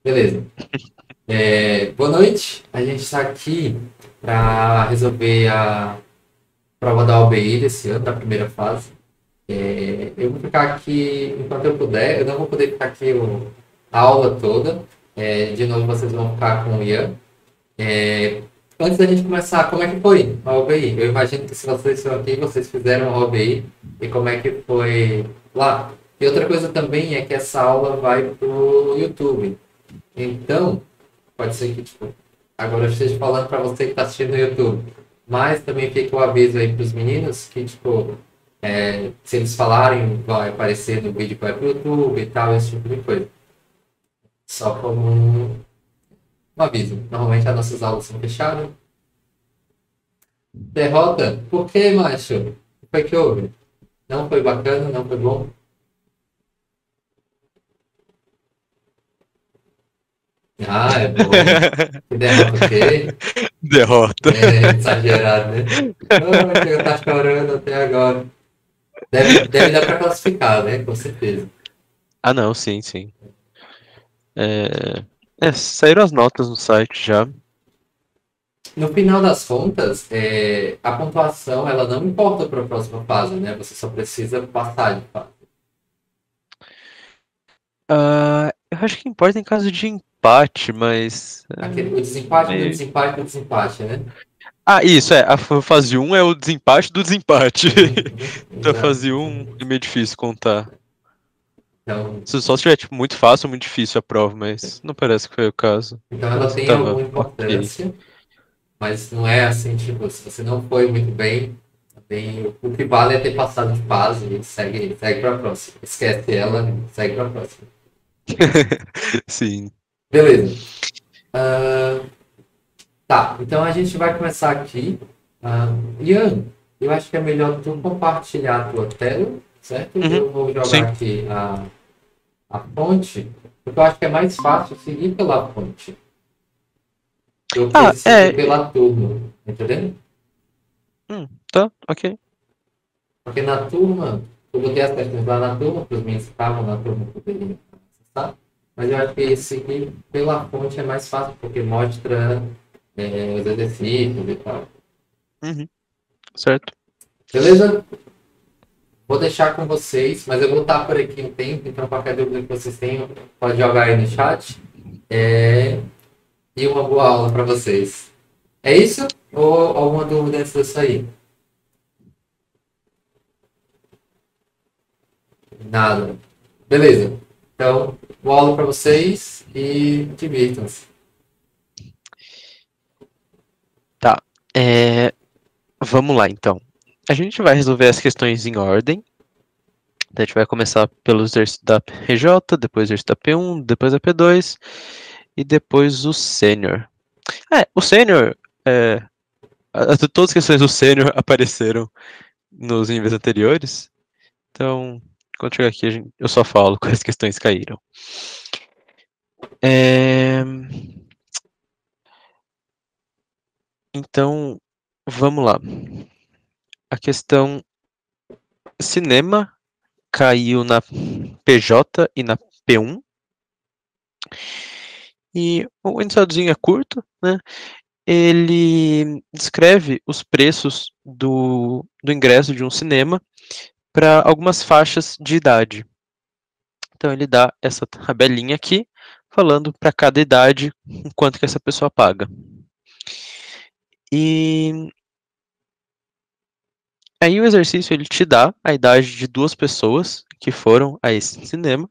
Beleza. Boa noite. A gente está aqui para resolver a prova da OBI desse ano, da primeira fase. Eu vou ficar aqui enquanto eu puder. Eu não vou poder ficar aqui a aula toda. De novo, vocês vão ficar com o Ian. É, Antes da gente começar, como é que foi a OBI? Eu imagino que se vocês estão aqui, vocês fizeram a OBI. E como é que foi lá? E outra coisa também é que essa aula vai para o YouTube. Então, pode ser que, tipo, agora eu esteja falando para você que está assistindo no YouTube. Mas também fica o aviso aí para os meninos que, tipo, se eles falarem, vai aparecer no vídeo que vai para o YouTube e tal, esse tipo de coisa. Só como um aviso. Normalmente as nossas aulas são fechadas. Derrota? Por quê, macho? O que foi que houve? Não foi bacana? Não foi bom? Ah, é bom. Que derrota o quê? Derrota. É exagerado, né? Oh, chega, tá chorando até agora. Deve dar para classificar, né? Com certeza. Ah, não, sim, sim. Saíram as notas no site já. No final das contas, a pontuação ela não importa para a próxima fase, né? Você só precisa passar de fase. Eu acho que importa em caso de empate, mas. O desempate do Meio... desempate do desempate, né? Ah, isso, é. A fase um é o desempate do desempate. Da Exato. fase um é meio difícil contar. Então, Se só estiver tipo, muito fácil ou muito difícil a prova, mas não parece que foi o caso. então ela Parece que tem alguma tava ok. importância, mas não é assim, tipo, se você não foi muito bem, o que vale é ter passado de fase e segue para a próxima. Esquece ela, segue para a próxima. Sim. Beleza. Ah, tá, então a gente vai começar aqui. Ian, eu acho que é melhor tu compartilhar a tua tela, certo? Uhum, Eu vou sim. jogar aqui a fonte, porque eu acho que é mais fácil seguir pela fonte do que Ah, seguir pela turma, entendeu? tá, ok. Porque na turma, eu botei as questões lá na turma, para os meninos que estavam na turma poderiam acessar, mas eu acho que seguir pela fonte é mais fácil, porque mostra os exercícios e tal. Uhum, certo. Beleza? Vou deixar com vocês, mas eu vou estar por aqui um tempo, então qualquer dúvida que vocês tenham, pode jogar aí no chat. É, E uma boa aula para vocês. É isso? Ou alguma dúvida antes disso aí? Nada. Beleza. Então, boa aula para vocês e divirtam-se. Tá. Vamos lá, então. A gente vai resolver as questões em ordem. Então, a gente vai começar pelo exercício da PJ, depois o exercício da P1, depois a P2 e depois o sênior. O sênior, todas as questões do sênior apareceram nos níveis anteriores. Então, quando chegar aqui, eu só falo quais questões caíram. É, Então, vamos lá. A questão cinema caiu na PJ e na P1. E o enunciadozinho é curto, né? Ele descreve os preços do ingresso de um cinema para algumas faixas de idade. Então ele dá essa tabelinha aqui, falando para cada idade quanto que essa pessoa paga. E aí o exercício ele te dá a idade de duas pessoas que foram a esse cinema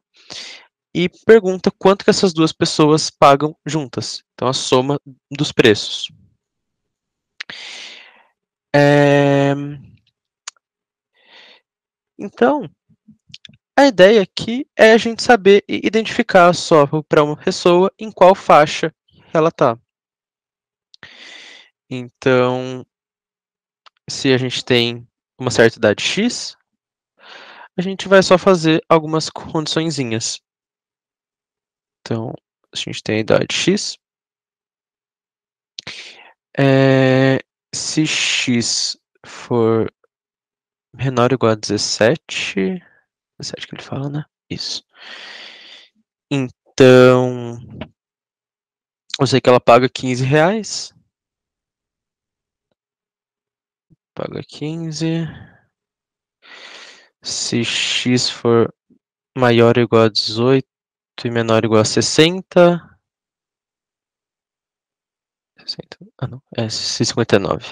e pergunta quanto que essas duas pessoas pagam juntas. Então a soma dos preços. É, Então, a ideia aqui é a gente saber identificar só para uma pessoa em qual faixa ela está. Então, se a gente tem uma certa idade X, a gente vai só fazer algumas condiçõezinhas. Então, a gente tem a idade X. Se X for menor ou igual a 17, 17 que ele fala, né? Isso. Então, Eu sei que ela paga R$ 15. Paga 15. Se x for maior ou igual a 18 e menor ou igual a 60. 60. Ah, não. É 59.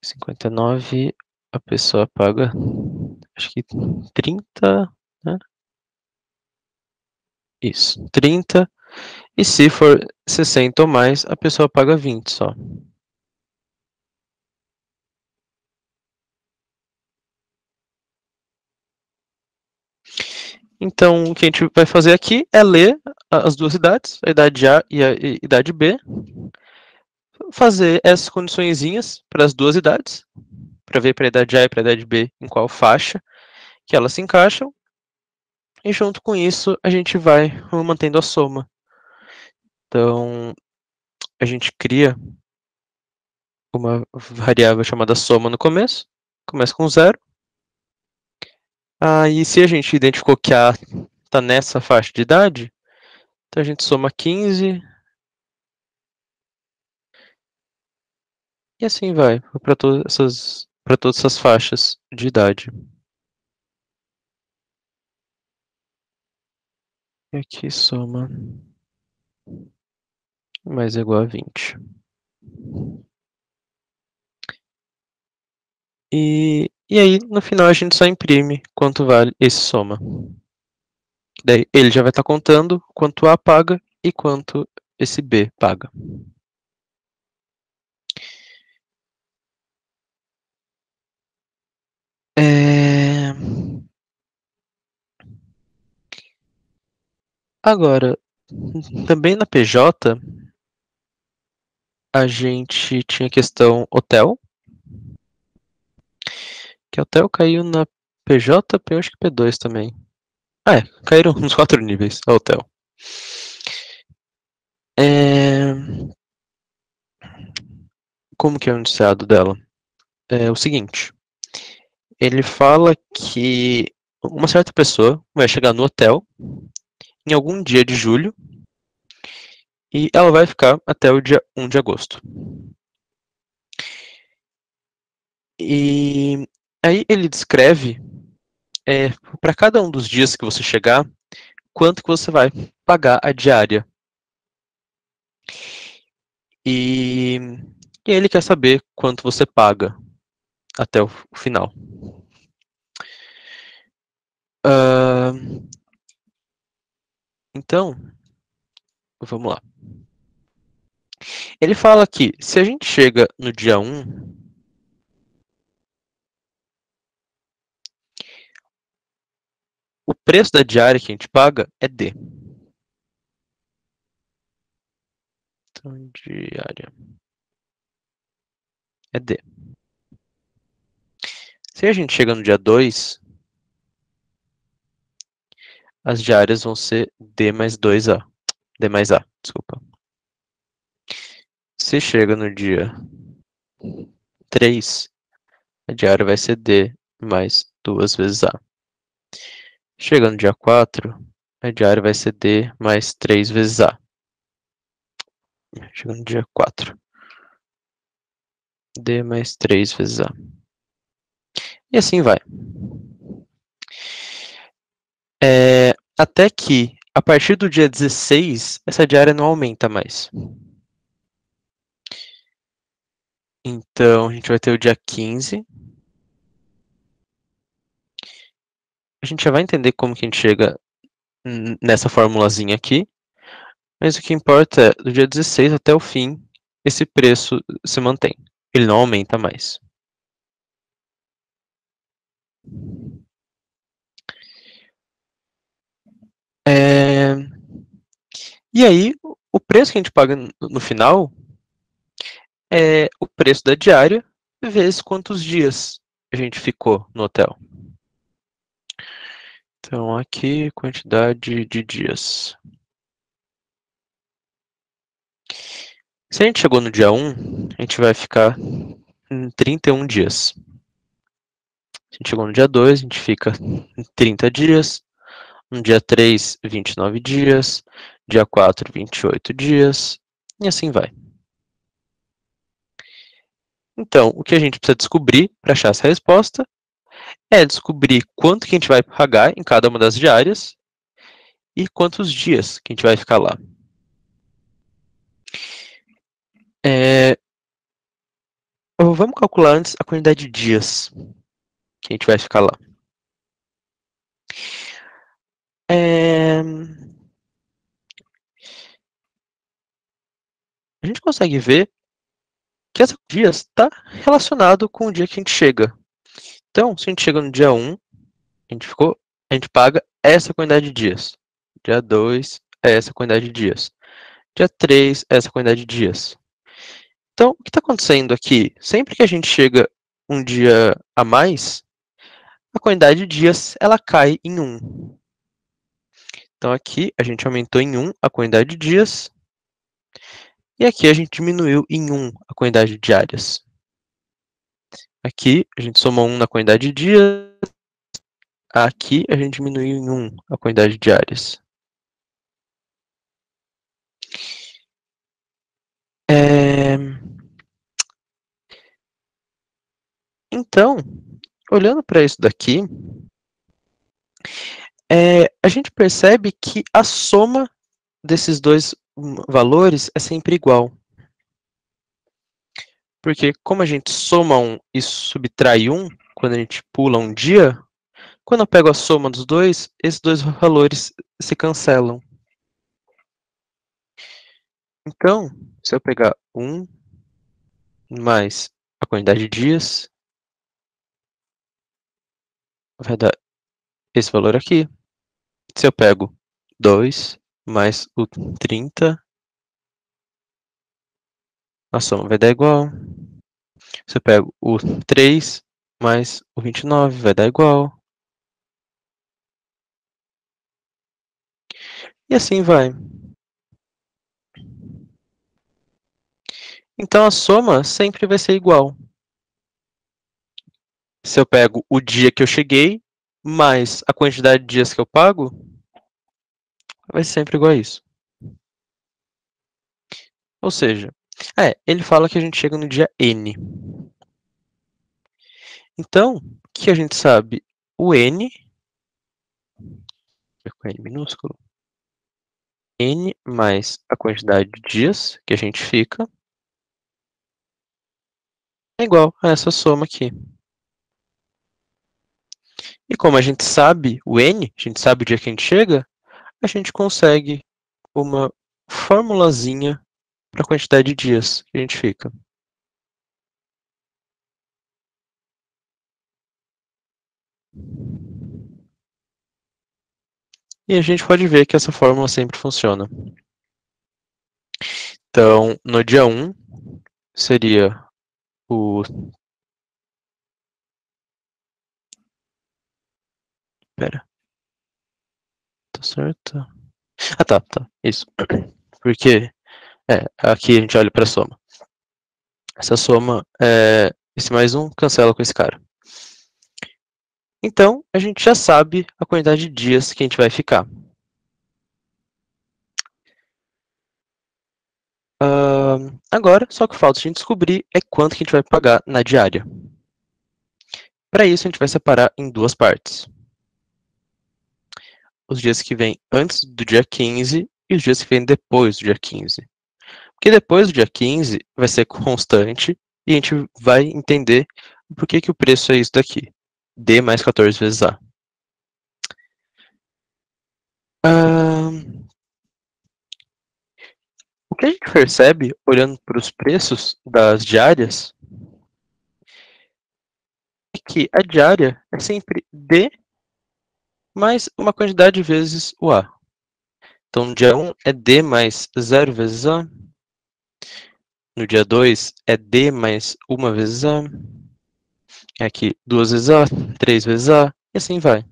59, a pessoa paga, acho que 30, né? Isso, 30. E se for 60 ou mais, a pessoa paga 20 só. Então, o que a gente vai fazer aqui é ler as duas idades, a idade A e a idade B, fazer essas condiçõezinhas para as duas idades, para ver para a idade A e para a idade B em qual faixa que elas se encaixam, e junto com isso a gente vai mantendo a soma. Então, a gente cria uma variável chamada soma no começo, começa com 0. Aí, se a gente identificou que A está nessa faixa de idade, então a gente soma 15, e assim vai, para todas essas faixas de idade. E aqui soma mais igual a 20. E aí, no final, a gente só imprime quanto vale esse soma. Daí, ele já vai estar contando quanto A paga e quanto esse B paga. Agora, também na PJ, a gente tinha questão hotel, que hotel caiu na PJ, eu acho que P2 também. Ah, caíram uns 4 níveis a hotel. Como que é o enunciado dela? É o seguinte, ele fala que uma certa pessoa vai chegar no hotel em algum dia de julho e ela vai ficar até o dia 1 de agosto. E aí ele descreve, para cada um dos dias que você chegar, quanto que você vai pagar a diária. E, e ele quer saber quanto você paga até o final. Então, vamos lá. Ele fala que se a gente chega no dia 1, o preço da diária que a gente paga é D. Então, diária é D. Se a gente chega no dia 2, as diárias vão ser D mais 2A. D mais A, desculpa. Se chega no dia 3, a diária vai ser D mais 2 vezes A. Chega no dia 4, a diária vai ser D mais 3 vezes A. Chega no dia 4. D mais 3 vezes A. E assim vai. Até que, a partir do dia 16, essa diária não aumenta mais. Então, a gente vai ter o dia 15. A gente já vai entender como que a gente chega nessa formulazinha aqui. Mas o que importa é, do dia 16 até o fim, esse preço se mantém. Ele não aumenta mais. E aí, o preço que a gente paga no final é o preço da diária vezes quantos dias a gente ficou no hotel. Então, aqui, quantidade de dias. Se a gente chegou no dia 1, a gente vai ficar em 31 dias. Se a gente chegou no dia 2, a gente fica em 30 dias. No dia 3, 29 dias. Dia 4, 28 dias, e assim vai. Então, o que a gente precisa descobrir para achar essa resposta é descobrir quanto que a gente vai pagar em cada uma das diárias e quantos dias que a gente vai ficar lá. Vamos calcular antes a quantidade de dias que a gente vai ficar lá. A gente consegue ver que esses dias está relacionado com o dia que a gente chega. Então, se a gente chega no dia 1, a gente paga essa quantidade de dias. Dia 2 é essa quantidade de dias. Dia 3 é essa quantidade de dias. Então, o que está acontecendo aqui? Sempre que a gente chega um dia a mais, a quantidade de dias ela cai em 1. Então, aqui a gente aumentou em 1 a quantidade de dias. E aqui a gente diminuiu em 1 a quantidade de diárias. Aqui a gente somou 1 na quantidade de dias. Aqui a gente diminuiu em 1 a quantidade de diárias. Então, olhando para isso daqui, a gente percebe que a soma desses dois valores é sempre igual. Porque como a gente soma 1 e subtrai 1, quando a gente pula um dia, quando eu pego a soma dos dois, esses dois valores se cancelam. Então, se eu pegar 1 mais a quantidade de dias, vai dar esse valor aqui. Se eu pego 2 mais o 30, a soma vai dar igual. Se eu pego o 3 mais o 29, vai dar igual. E assim vai. Então a soma sempre vai ser igual. Se eu pego o dia que eu cheguei, mais a quantidade de dias que eu pago, vai ser sempre igual a isso. Ou seja, ele fala que a gente chega no dia N. Então, o que a gente sabe? O N, com N minúsculo, N mais a quantidade de dias que a gente fica, é igual a essa soma aqui. E como a gente sabe o N, a gente sabe o dia que a gente chega, a gente consegue uma formulazinha para a quantidade de dias que a gente fica. E a gente pode ver que essa fórmula sempre funciona. Então, no dia 1, seria o... Pera. Tá certo? Ah, tá. Isso. Porque, aqui a gente olha para a soma. Essa soma, esse mais um cancela com esse cara. Então, a gente já sabe a quantidade de dias que a gente vai ficar. Agora, só o que falta a gente descobrir é quanto que a gente vai pagar na diária. Para isso, a gente vai separar em duas partes. Os dias que vêm antes do dia 15 e os dias que vêm depois do dia 15. Porque depois do dia 15 vai ser constante e a gente vai entender por que o preço é isso daqui. D mais 14 vezes A. O que a gente percebe, olhando para os preços das diárias, é que a diária é sempre D mais uma quantidade de vezes o A. Então, no dia 1 é D mais 0 vezes A. No dia 2 é D mais 1 vezes A. Aqui 2 vezes A, 3 vezes A, e assim vai.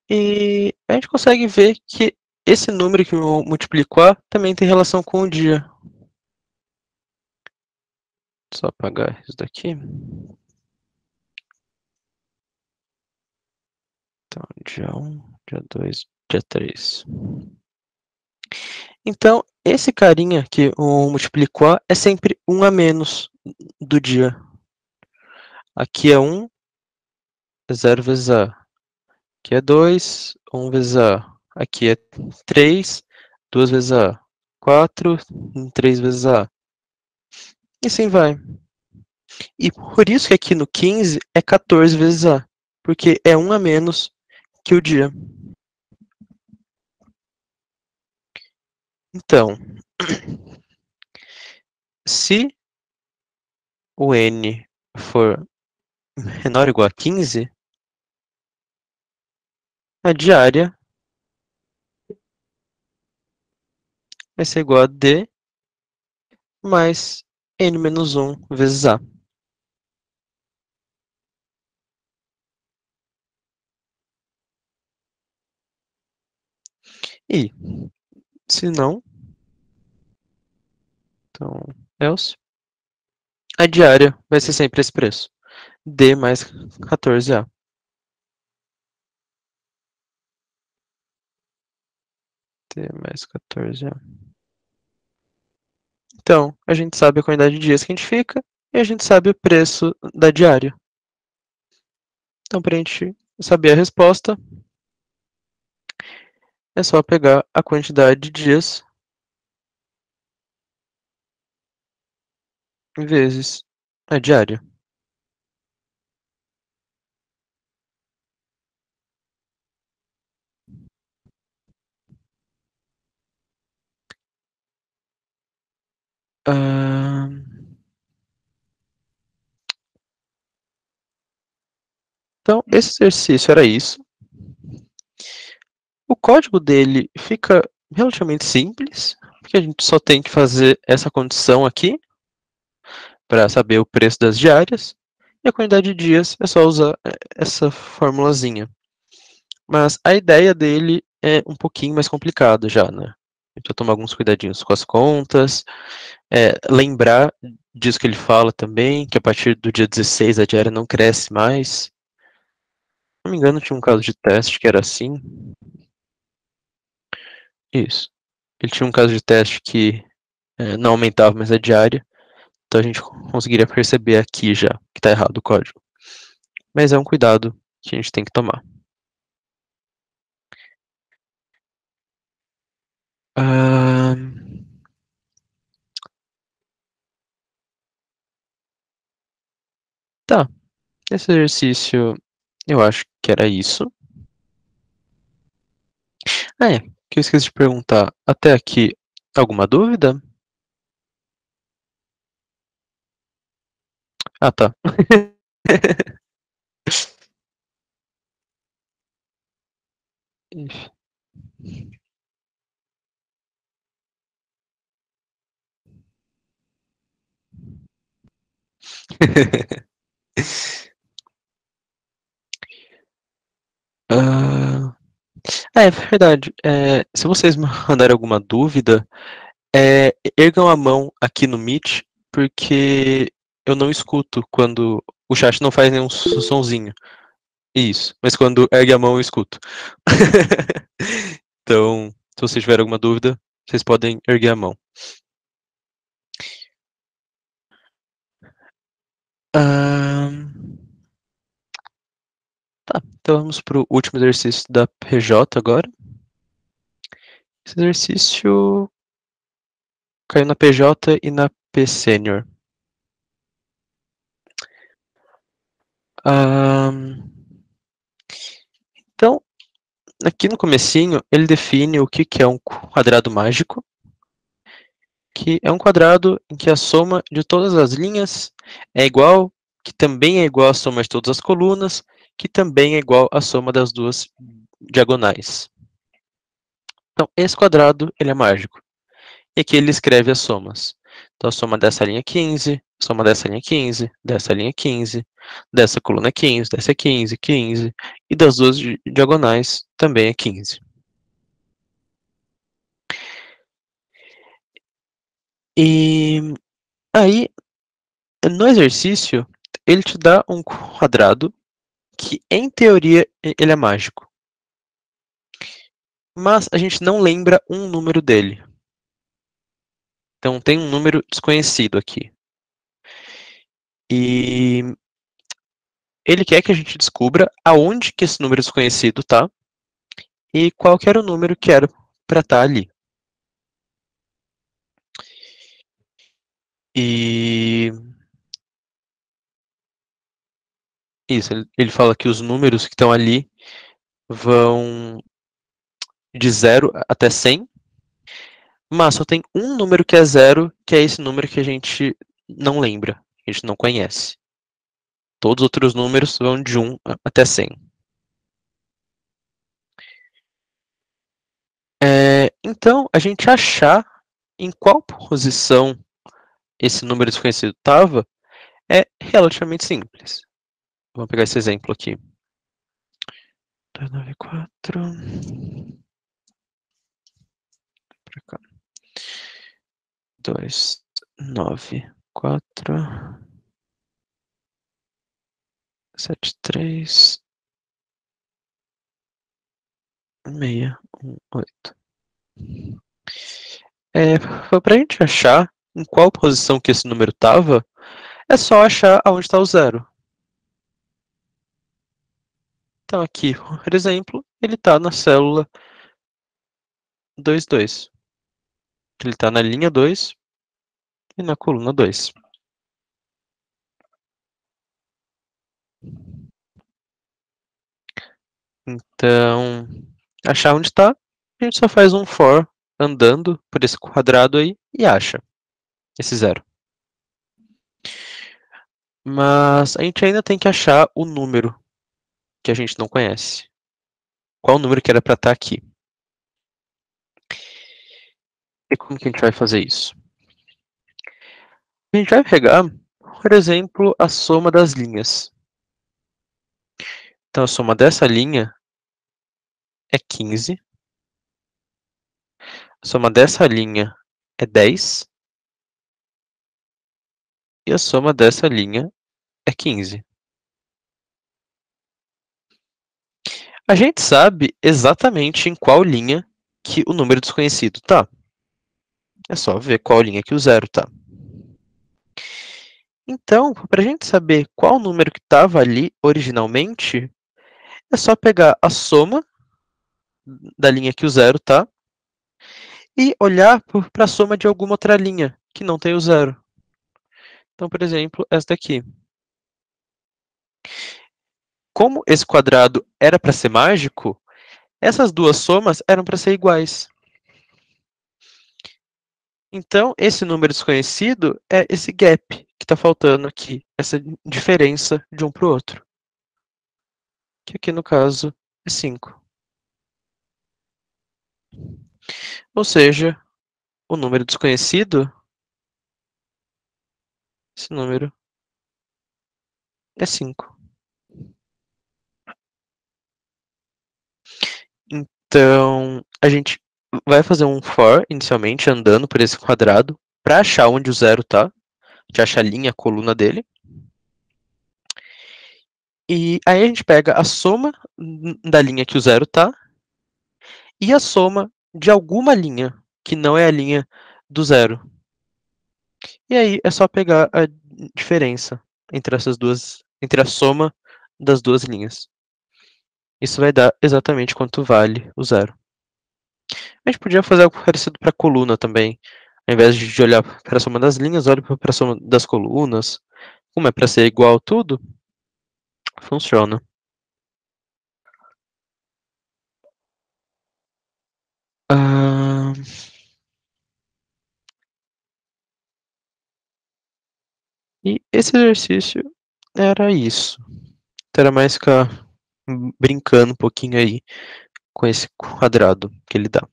E a gente consegue ver que esse número que eu multiplico A também tem relação com o dia. Só apagar isso daqui. Então, dia 1, dia 2, dia 3. Então, esse carinha que o múltiplo A é sempre 1 a menos do dia. Aqui é 1, 0 vezes A. Aqui é 2, 1 vezes A. Aqui é 3, 2 vezes A. 4, 3 vezes A. E assim vai. E por isso que aqui no 15 é 14 vezes A. Porque é 1 a menos que o dia. Então, se o N for menor ou igual a 15, a diária vai ser igual a D mais N menos 1 vezes A. E, se não, então, else, a diária vai ser sempre esse preço. D mais 14A. D mais 14A. Então, a gente sabe a quantidade de dias que a gente fica e a gente sabe o preço da diária. Então, para a gente saber a resposta, é só pegar a quantidade de dias vezes a diária. Então, esse exercício era isso. O código dele fica relativamente simples, porque a gente só tem que fazer essa condição aqui para saber o preço das diárias, e a quantidade de dias é só usar essa formulazinha. Mas a ideia dele é um pouquinho mais complicada já, né? A gente vai tomar alguns cuidadinhos com as contas, lembrar disso que ele fala também, que a partir do dia 16 a diária não cresce mais. Se não me engano, tinha um caso de teste que era assim. Isso. Ele tinha um caso de teste que não aumentava mais a diária, então a gente conseguiria perceber aqui já que está errado o código. Mas é um cuidado que a gente tem que tomar. Tá, esse exercício eu acho que era isso. Que eu esqueci de perguntar. Até aqui, alguma dúvida? Ah, tá. Ah, é verdade. Se vocês mandarem alguma dúvida, ergam a mão aqui no Meet, porque eu não escuto quando o chat não faz nenhum sonzinho. Isso, mas quando ergue a mão eu escuto. Então, se vocês tiverem alguma dúvida, vocês podem erguer a mão. Tá, então vamos para o último exercício da PJ agora. Esse exercício caiu na PJ e na P Senior. Então, aqui no comecinho, ele define o que é um quadrado mágico, que é um quadrado em que a soma de todas as linhas é igual, que também é igual à soma de todas as colunas, que também é igual à soma das duas diagonais. Então, esse quadrado, ele é mágico. E aqui ele escreve as somas. Então, a soma dessa linha é 15, soma dessa linha é 15, dessa linha é 15, dessa coluna é 15, dessa é 15, 15, e das duas diagonais também é 15. E aí, no exercício, ele te dá um quadrado que, em teoria, ele é mágico. mas a gente não lembra um número dele. Então tem um número desconhecido aqui. E ele quer que a gente descubra aonde que esse número desconhecido tá e qual que era o número que era para estar ali. E isso, ele fala que os números que estão ali vão de 0 até 100, mas só tem um número que é 0, que é esse número que a gente não lembra, que a gente não conhece. Todos os outros números vão de 1 até 100. Então, a gente achar em qual posição esse número desconhecido estava é relativamente simples. Vamos pegar esse exemplo aqui. 294. Pra cá. 294. 73. 618. Para a gente achar em qual posição que esse número estava, é só achar aonde está o zero. Então aqui, por exemplo, ele está na célula 22. Ele está na linha 2 e na coluna 2. Então, achar onde está, a gente só faz um for andando por esse quadrado aí e acha esse zero. Mas a gente ainda tem que achar o número que a gente não conhece. Qual o número que era para estar aqui? E como que a gente vai fazer isso? A gente vai pegar, por exemplo, a soma das linhas. Então, a soma dessa linha é 15. A soma dessa linha é 10. E a soma dessa linha é 15. A gente sabe exatamente em qual linha que o número desconhecido está. É só ver qual linha que o zero está. Então, para a gente saber qual número que estava ali originalmente, é só pegar a soma da linha que o zero está e olhar para a soma de alguma outra linha que não tem o zero. Então, por exemplo, essa daqui. Como esse quadrado era para ser mágico, essas duas somas eram para ser iguais. Então, esse número desconhecido é esse gap que está faltando aqui, essa diferença de um para o outro. Que aqui no caso é 5. Ou seja, o número desconhecido, esse número é 5. Então, a gente vai fazer um for inicialmente andando por esse quadrado para achar onde o zero está. A gente acha a linha, a coluna dele. E aí a gente pega a soma da linha que o zero está e a soma de alguma linha que não é a linha do zero. E aí é só pegar a diferença entre essas duas, entre a soma das duas linhas. Isso vai dar exatamente quanto vale o zero. A gente podia fazer algo parecido para a coluna também. Ao invés de olhar para a soma das linhas, olha para a soma das colunas. Como é para ser igual tudo, funciona. Ah, e esse exercício era isso. Então, era mais ficar brincando um pouquinho aí com esse quadrado que ele dá.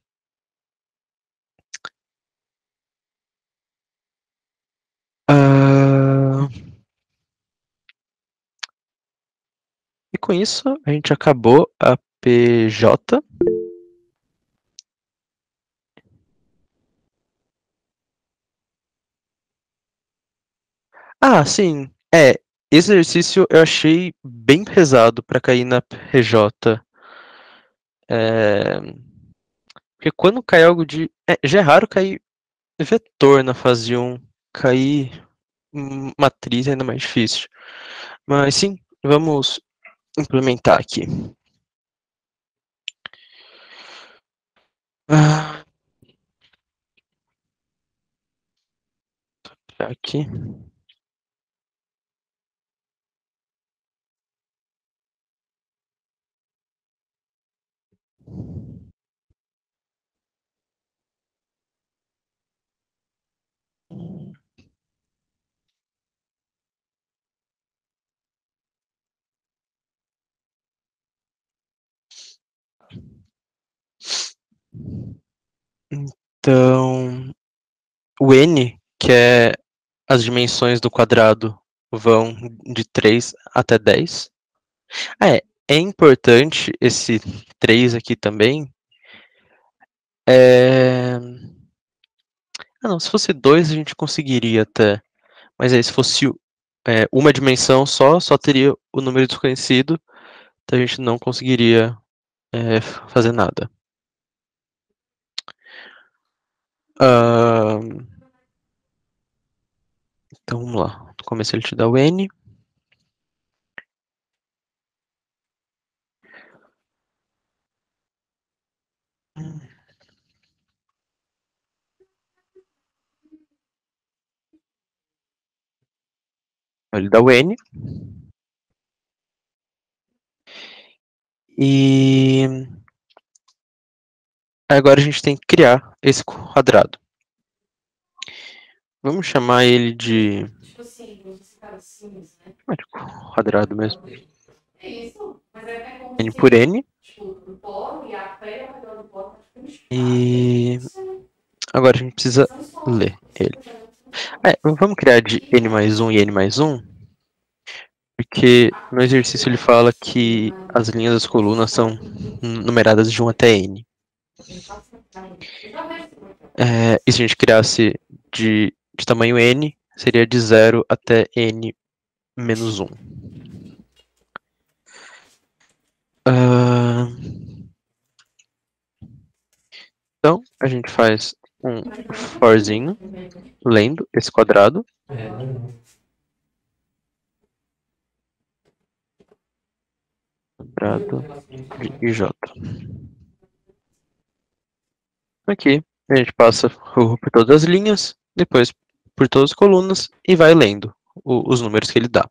Ah, e com isso, a gente acabou a PJ. Ah, sim. Esse exercício eu achei bem pesado para cair na PJ. É, Porque quando cai algo de. Já é raro cair vetor na fase 1. Cair matriz é ainda mais difícil. Mas sim, vamos implementar aqui. Aqui. Então, o n, que é as dimensões do quadrado, vão de 3 até 10. É importante esse 3 aqui também. Não, se fosse 2 a gente conseguiria até. Mas aí se fosse uma dimensão só teria o número desconhecido, então a gente não conseguiria fazer nada. Então vamos lá. No começo ele te dá o n. Ele dá o n. E agora a gente tem que criar esse quadrado. Vamos chamar ele de Tipo assim, os cabecinhos, né? quadrado mesmo. É isso, mas é como N se, por n. tipo, o polo e a pé ao redor do polo tá tipo um espaço. E Isso é agora a gente precisa são só, ler ele. Vamos criar de n mais 1 e n mais 1, porque no exercício ele fala que as linhas das colunas são numeradas de 1 até n. E se a gente criasse de tamanho n, seria de 0 até n menos 1. Então, a gente faz um forzinho lendo esse quadrado. Quadrado de IJ. Aqui, a gente passa por todas as linhas, depois por todas as colunas e vai lendo os números que ele dá.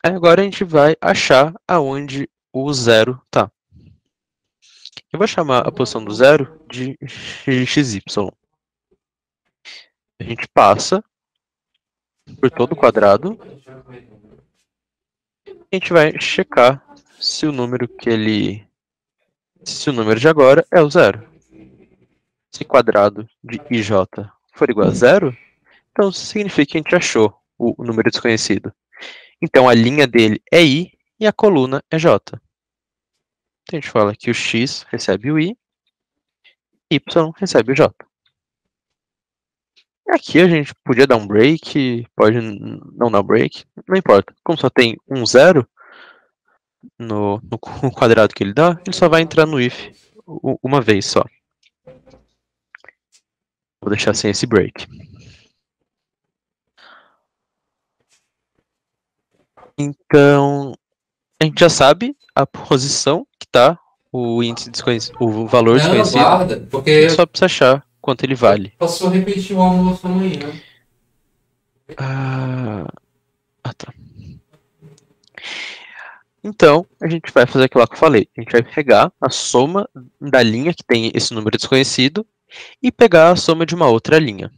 Agora a gente vai achar aonde o zero está. Eu vou chamar a posição do zero de xy. A gente passa por todo o quadrado. A gente vai checar se o número se o número de agora é o zero. Se quadrado de IJ for igual a zero, então significa que a gente achou o número desconhecido. Então a linha dele é I e a coluna é J. Então a gente fala que o X recebe o I, Y recebe o J. Aqui a gente podia dar um break, pode não dar um break, não importa. Como só tem um zero no quadrado que ele dá, ele só vai entrar no if uma vez só. Vou deixar sem esse break. Então, a gente já sabe a posição que está o índice desconhecido, o valor não, desconhecido. guarda, A porque gente só precisa achar quanto ele vale. posso repetir o almoço amanhã. Tá. Então, a gente vai fazer aquilo que eu falei. A gente vai pegar a soma da linha que tem esse número desconhecido e pegar a soma de uma outra linha.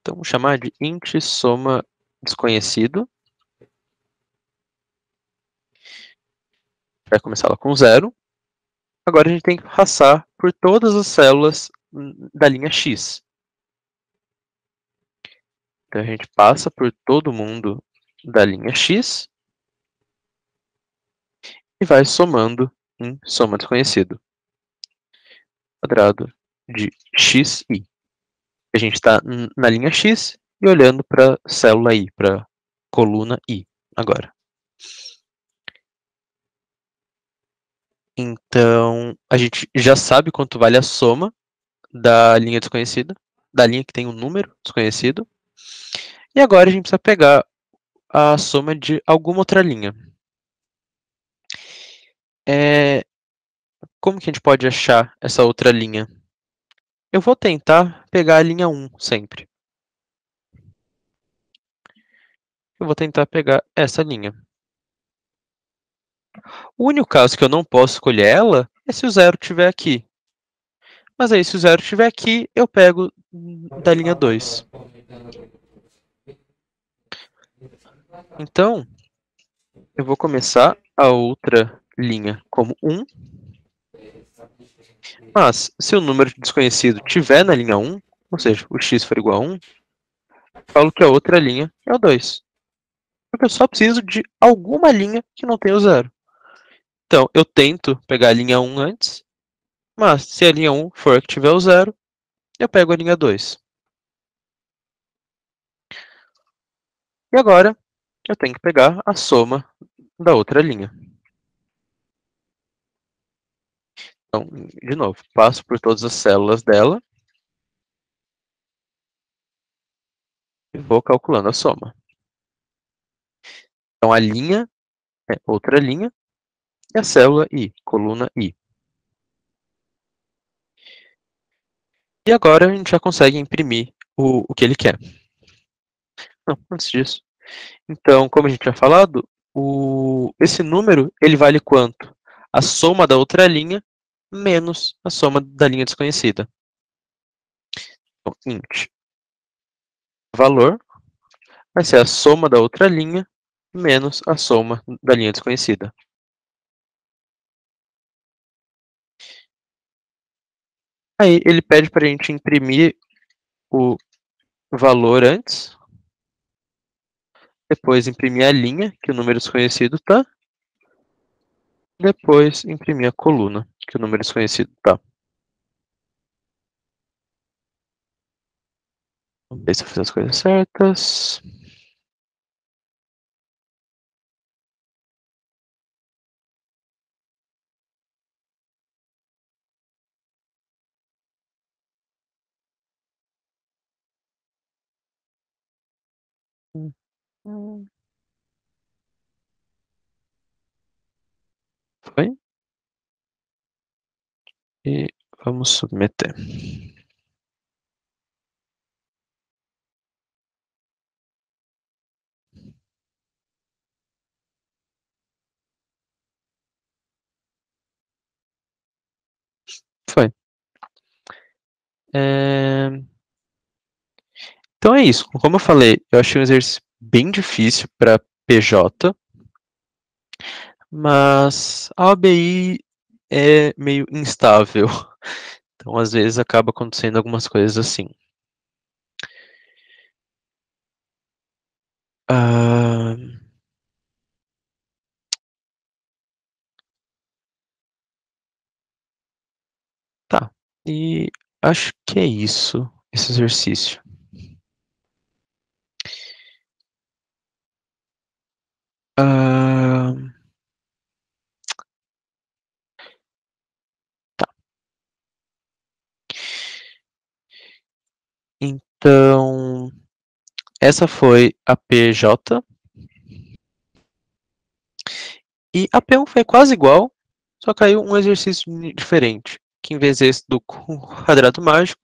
Então, vamos chamar de int soma desconhecido. Vai começar lá com 0. Agora a gente tem que passar por todas as células da linha x. Então a gente passa por todo mundo da linha x e vai somando em soma desconhecido. Quadrado de xi. A gente está na linha x, e olhando para a célula I, para coluna I agora. Então, a gente já sabe quanto vale a soma da linha desconhecida, da linha que tem um número desconhecido. E agora a gente precisa pegar a soma de alguma outra linha. Como que a gente pode achar essa outra linha? Eu vou tentar pegar a linha 1 sempre. Eu vou tentar pegar essa linha. O único caso que eu não posso escolher ela é se o zero estiver aqui. Mas aí, se o zero estiver aqui, eu pego da linha 2. Então, eu vou começar a outra linha como 1. Mas, se o número desconhecido estiver na linha 1, ou seja, o x for igual a 1, eu falo que a outra linha é o 2. Porque eu só preciso de alguma linha que não tenha o zero. Então, eu tento pegar a linha 1 antes, mas se a linha 1 for a que tiver o zero, eu pego a linha 2. E agora, eu tenho que pegar a soma da outra linha. Então, de novo, passo por todas as células dela e vou calculando a soma. Então, a linha é outra linha e a célula I, coluna I. E agora a gente já consegue imprimir o que ele quer. Não, antes disso. Então, como a gente tinha falado, esse número ele vale quanto? A soma da outra linha menos a soma da linha desconhecida. Então, int valor vai ser a soma da outra linha menos a soma da linha desconhecida. Aí ele pede para a gente imprimir o valor antes, depois imprimir a linha que o número desconhecido está, depois imprimir a coluna que o número desconhecido está. Vamos ver se eu fiz as coisas certas. Foi? E vamos submeter. Foi. Então é isso. Como eu falei, eu achei um exercício bem difícil para PJ, mas a OBI é meio instável. Então, às vezes, acaba acontecendo algumas coisas assim. Ah, tá. E acho que é isso, esse exercício. Ah, tá. Então, essa foi a PJ. E a P1 foi quase igual, só caiu um exercício diferente. Que em vez desse do quadrado mágico,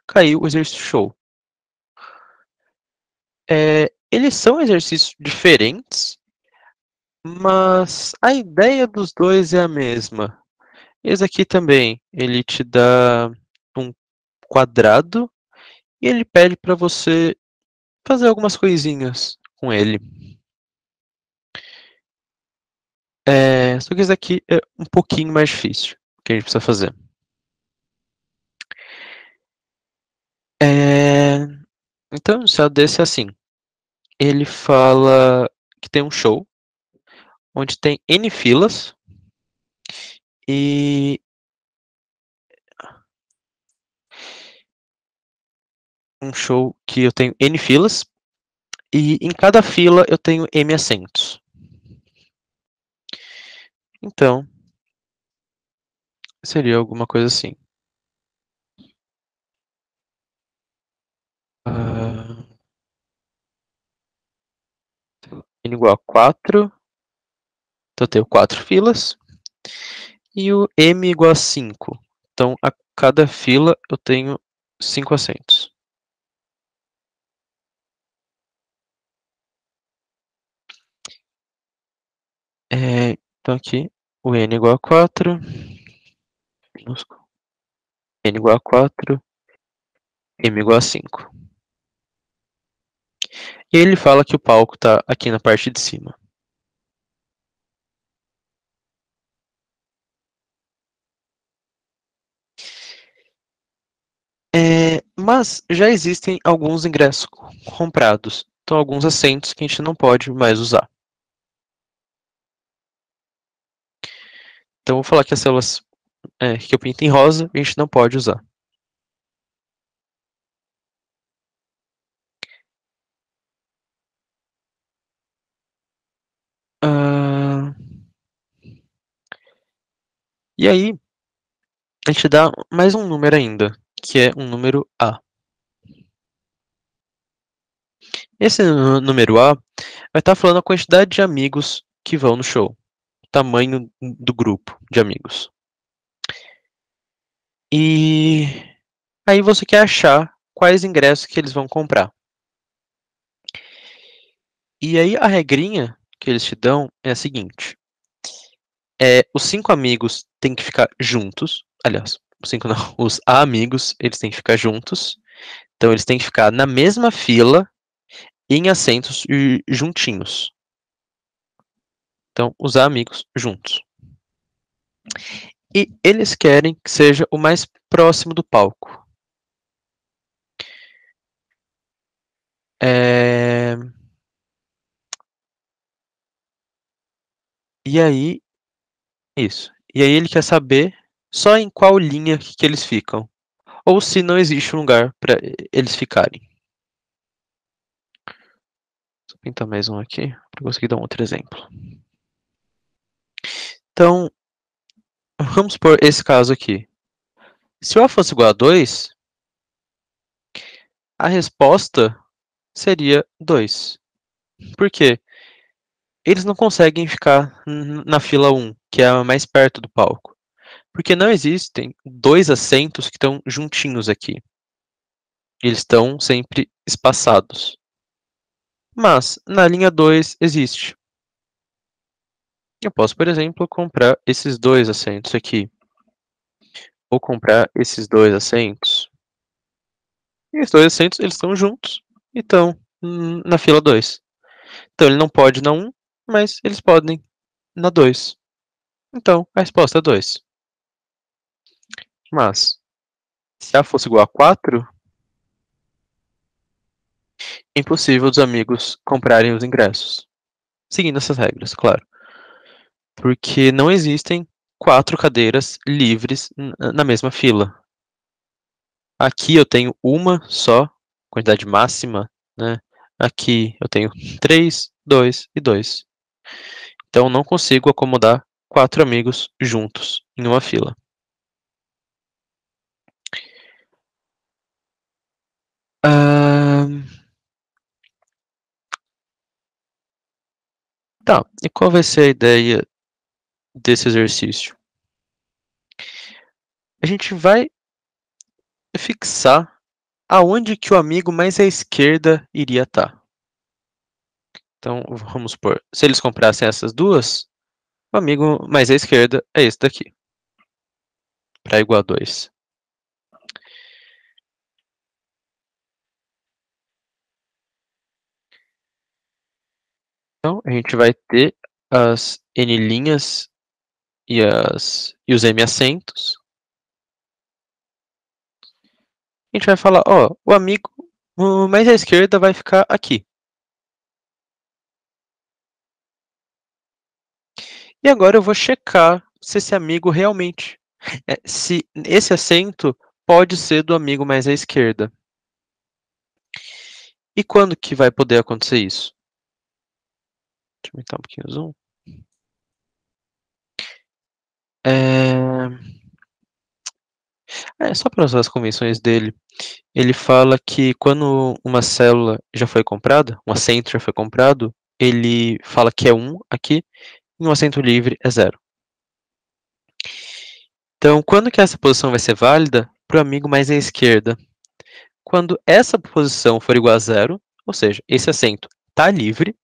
caiu o exercício show. Eles são exercícios diferentes, mas a ideia dos dois é a mesma. Esse aqui também, ele te dá um quadrado e ele pede para você fazer algumas coisinhas com ele. Só que esse aqui é um pouquinho mais difícil, que a gente precisa fazer. Então, o céu desse é assim. Ele fala que tem um show onde tem N filas e um show que eu tenho N filas E em cada fila eu tenho M assentos. Então, seria alguma coisa assim. N igual a 4. Então eu tenho 4 filas. E o M igual a 5. Então, a cada fila eu tenho 5 assentos. Então aqui, o N igual a 4. N igual a 4. M igual a 5. E ele fala que o palco está aqui na parte de cima. Mas já existem alguns ingressos comprados. Então, alguns assentos que a gente não pode mais usar. Então, eu vou falar que as células que eu pinto em rosa, a gente não pode usar. E aí, a gente dá mais um número ainda, que é um número A. Esse número A vai estar falando a quantidade de amigos que vão no show. O tamanho do grupo de amigos. E aí você quer achar quais ingressos que eles vão comprar. E aí a regrinha que eles te dão é a seguinte. Os 5 amigos têm que ficar juntos. Aliás, os 5 não. Os amigos, eles têm que ficar juntos. Então eles têm que ficar na mesma fila em assentos juntinhos. Então, os amigos juntos. E eles querem que seja o mais próximo do palco. E aí, isso. E aí ele quer saber só em qual linha que eles ficam. Ou se não existe um lugar para eles ficarem. Vou pintar mais um aqui para conseguir dar um outro exemplo. Então, vamos por esse caso aqui. Se o A fosse igual a 2, a resposta seria 2. Por quê? Eles não conseguem ficar na fila 1, que é a mais perto do palco. Porque não existem 2 assentos que estão juntinhos aqui. Eles estão sempre espaçados. Mas na linha 2 existe. Eu posso, por exemplo, comprar esses 2 assentos aqui. Ou comprar esses 2 assentos. E os 2 assentos eles estão juntos e estão na fila 2. Então ele não pode na 1, mas eles podem na 2. Então a resposta é 2. Mas se A fosse igual a 4, é impossível os amigos comprarem os ingressos. Seguindo essas regras, claro. Porque não existem 4 cadeiras livres na mesma fila. Aqui eu tenho uma só, quantidade máxima, né? Aqui eu tenho 3, 2 e 2. Então não consigo acomodar 4 amigos juntos em uma fila. Tá, e qual vai ser a ideia desse exercício? A gente vai fixar aonde que o amigo mais à esquerda iria estar. Então, vamos supor, se eles comprassem essas duas, o amigo mais à esquerda é esse daqui, para igual a 2. Então, a gente vai ter as N linhas e os M assentos. A gente vai falar, ó, o amigo mais à esquerda vai ficar aqui. E agora eu vou checar se esse amigo realmente, se esse assento pode ser do amigo mais à esquerda. E quando que vai poder acontecer isso? Deixa eu aumentar um pouquinho o zoom. Só para usar as convenções dele, ele fala que quando uma célula já foi comprada, um assento já foi comprado, ele fala que é 1 aqui, e um assento livre é 0. Então, quando que essa posição vai ser válida para o amigo mais à esquerda? Quando essa posição for igual a 0, ou seja, esse assento está livre,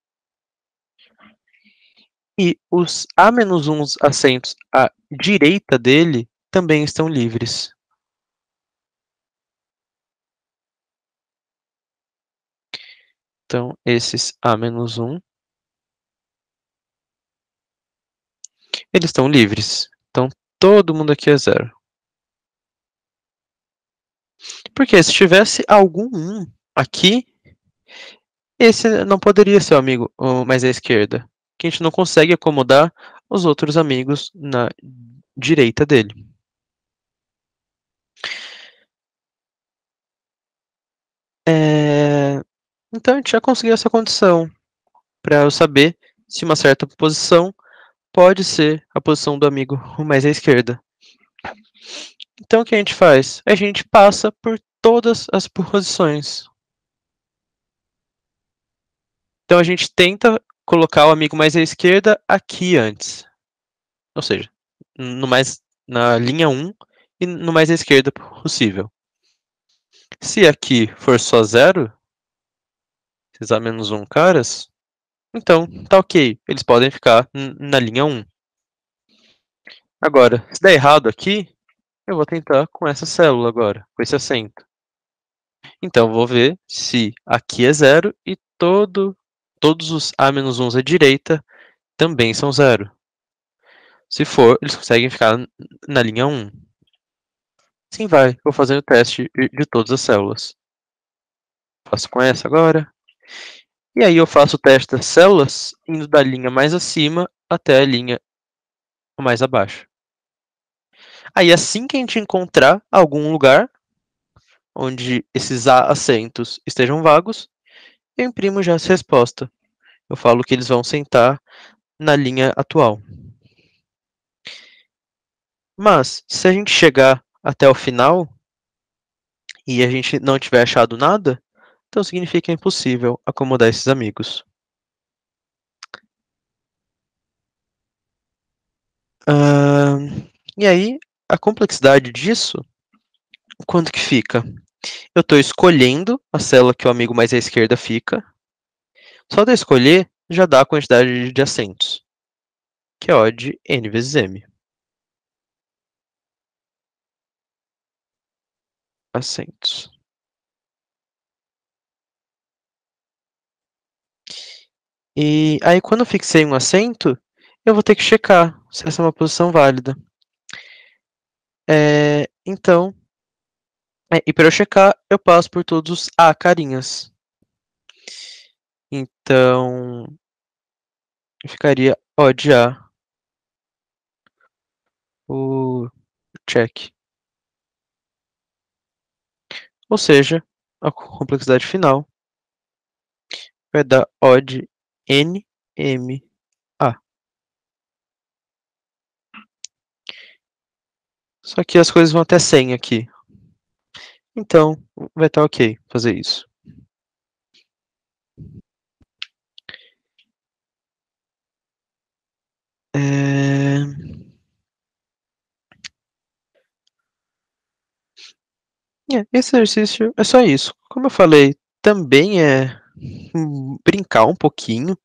e os A-1 assentos à direita dele também estão livres. Então, esses A-1, eles estão livres. Então, todo mundo aqui é 0. Porque se tivesse algum 1 aqui, esse não poderia ser o amigo mais à esquerda. Que a gente não consegue acomodar os outros amigos na direita dele. Então a gente já conseguiu essa condição para eu saber se uma certa posição pode ser a posição do amigo mais à esquerda. Então o que a gente faz? A gente passa por todas as posições. Então a gente tenta colocar o amigo mais à esquerda aqui antes. Ou seja, na linha 1 e no mais à esquerda possível. Se aqui for só 0, esses A-1 caras, então tá ok. Eles podem ficar na linha 1. Agora, se der errado aqui, eu vou tentar com essa célula agora, com esse assento. Então, eu vou ver se aqui é 0 e todos os A-1 à direita também são 0. Se for, eles conseguem ficar na linha 1. Sim, vai. Vou fazer o teste de todas as células. Faço com essa agora. E aí eu faço o teste das células indo da linha mais acima até a linha mais abaixo. Aí assim que a gente encontrar algum lugar onde esses assentos estejam vagos, eu imprimo já essa resposta. Eu falo que eles vão sentar na linha atual. Mas, se a gente chegar até o final e a gente não tiver achado nada, então significa que é impossível acomodar esses amigos. E aí, a complexidade disso, quanto que fica? Eu estou escolhendo a célula que o amigo mais à esquerda fica. Só de eu escolher, já dá a quantidade de assentos, que é O de n vezes m. Assentos. E aí, quando eu fixei um assento, eu vou ter que checar se essa é uma posição válida. Então, e para eu checar, eu passo por todos os A carinhas. Então, ficaria O de A, o check. Ou seja, a complexidade final vai dar O de N, M, A. Só que as coisas vão até 100 aqui. Então, vai estar ok fazer isso. Esse exercício é só isso. Como eu falei, também é brincar um pouquinho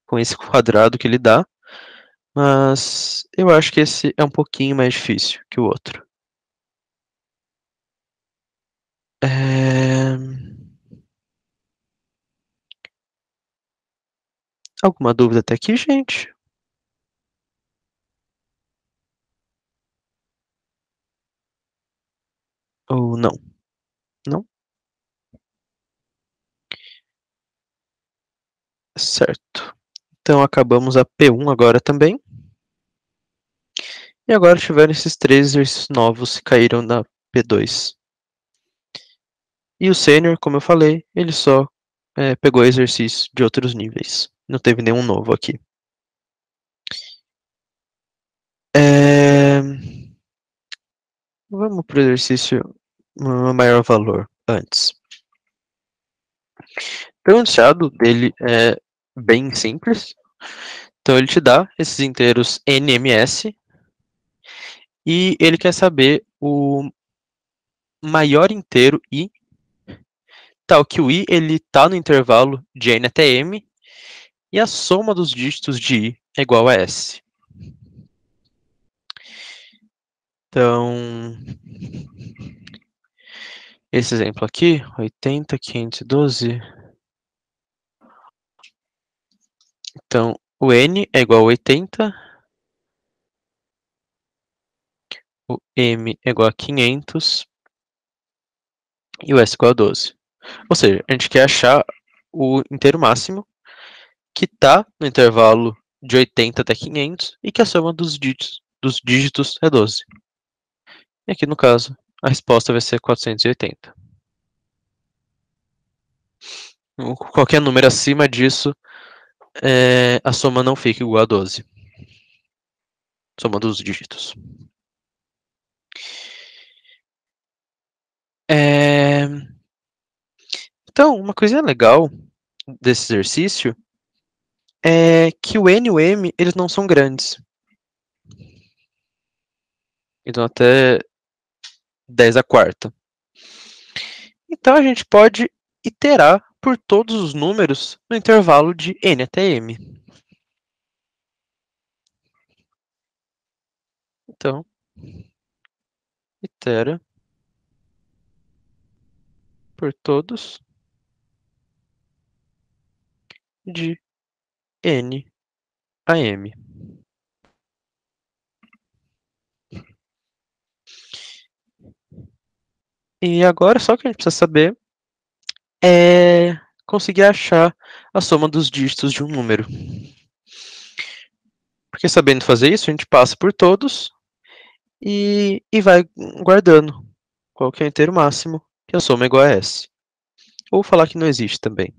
com esse quadrado que ele dá, mas eu acho que esse é um pouquinho mais difícil que o outro. Alguma dúvida até aqui, gente? Ou não? Não? Certo. Então acabamos a P1 agora também. E agora tiveram esses 3 exercícios novos que caíram na P2. E o sênior, como eu falei, ele só pegou exercícios de outros níveis. Não teve nenhum novo aqui. Vamos para o exercício maior valor antes. O enunciado dele é bem simples. Então ele te dá esses inteiros NMS e ele quer saber o maior inteiro I, tal que o I ele tá no intervalo de N até M e a soma dos dígitos de I é igual a S. Então, esse exemplo aqui, 80, 512. Então, o N é igual a 80, o M é igual a 500 e o S igual a 12. Ou seja, a gente quer achar o inteiro máximo que está no intervalo de 80 até 500 e que a soma dos dígitos é 12. E aqui, no caso, a resposta vai ser 480. Qualquer número acima disso, a soma não fica igual a 12. Soma dos dígitos. Então, uma coisinha legal desse exercício é que o N e o M, eles não são grandes. Então, até 10 a quarta. Então, a gente pode iterar por todos os números no intervalo de N até M. Então, itera por todos de N a M. E agora só o que a gente precisa saber é conseguir achar a soma dos dígitos de um número. Porque sabendo fazer isso, a gente passa por todos e vai guardando qual que é o inteiro máximo, que a soma é igual a S. Ou falar que não existe também.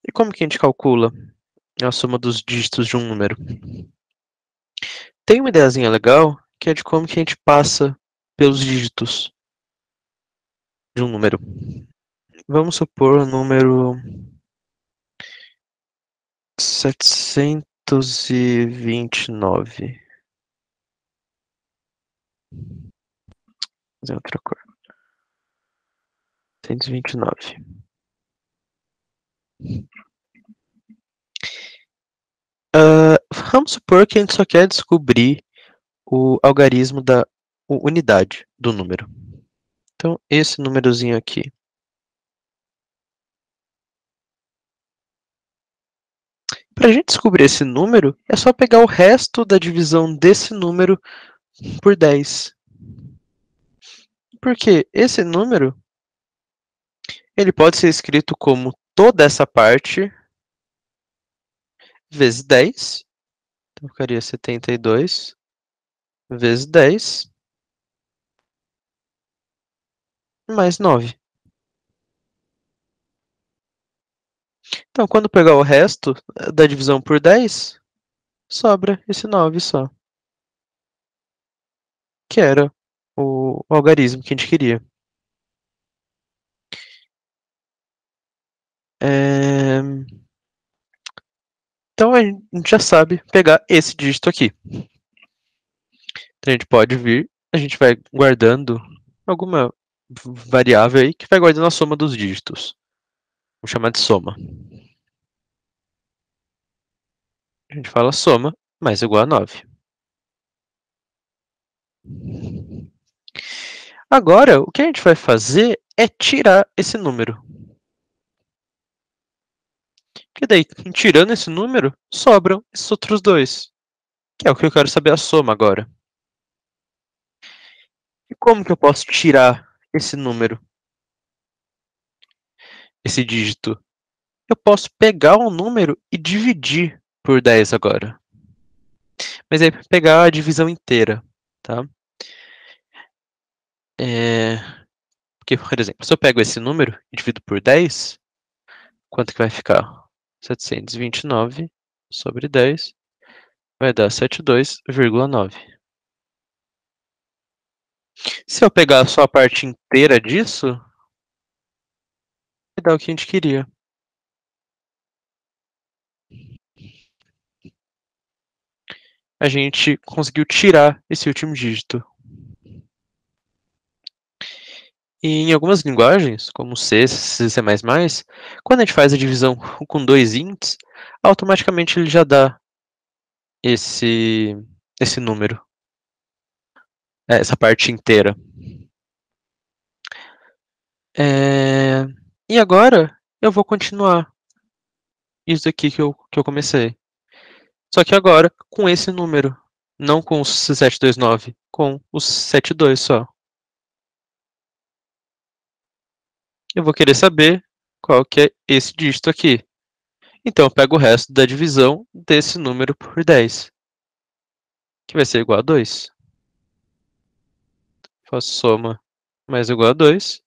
E como que a gente calcula a soma dos dígitos de um número? Tem uma ideiazinha legal, que é de como que a gente passa pelos dígitos de um número. Vamos supor o número 729. Vou fazer outra cor. 729. Vamos supor que a gente só quer descobrir o algarismo da unidade do número. Então, esse númerozinho aqui. Para a gente descobrir esse número, é só pegar o resto da divisão desse número por 10. Porque esse número ele pode ser escrito como toda essa parte vezes 10. Então, ficaria 72 vezes 10 mais 9. Então, quando pegar o resto da divisão por 10, sobra esse 9 só. Que era o algarismo que a gente queria. Então, a gente já sabe pegar esse dígito aqui. Então, a gente pode vir, a gente vai guardando alguma variável aí que vai guardando a soma dos dígitos. Vamos chamar de soma. A gente fala soma mais igual a 9. Agora, o que a gente vai fazer é tirar esse número. Porque daí, tirando esse número, sobram esses outros dois. Que é o que eu quero saber a soma agora. E como que eu posso tirar esse número? Esse dígito? Eu posso pegar um número e dividir por 10 agora. Mas aí pegar a divisão inteira, tá? É, porque, por exemplo, se eu pego esse número e divido por 10, quanto que vai ficar? 729 sobre 10 vai dar 72,9. Se eu pegar só a parte inteira disso, vai dar o que a gente queria. A gente conseguiu tirar esse último dígito. E em algumas linguagens, como C, C++, quando a gente faz a divisão com dois ints, automaticamente ele já dá esse, esse número, essa parte inteira. É, E agora eu vou continuar isso aqui que eu comecei. Só que agora com esse número, não com os 729, com os 72 só. Eu vou querer saber qual que é esse dígito aqui. Então eu pego o resto da divisão desse número por 10, que vai ser igual a 2. Faço soma mais igual a 2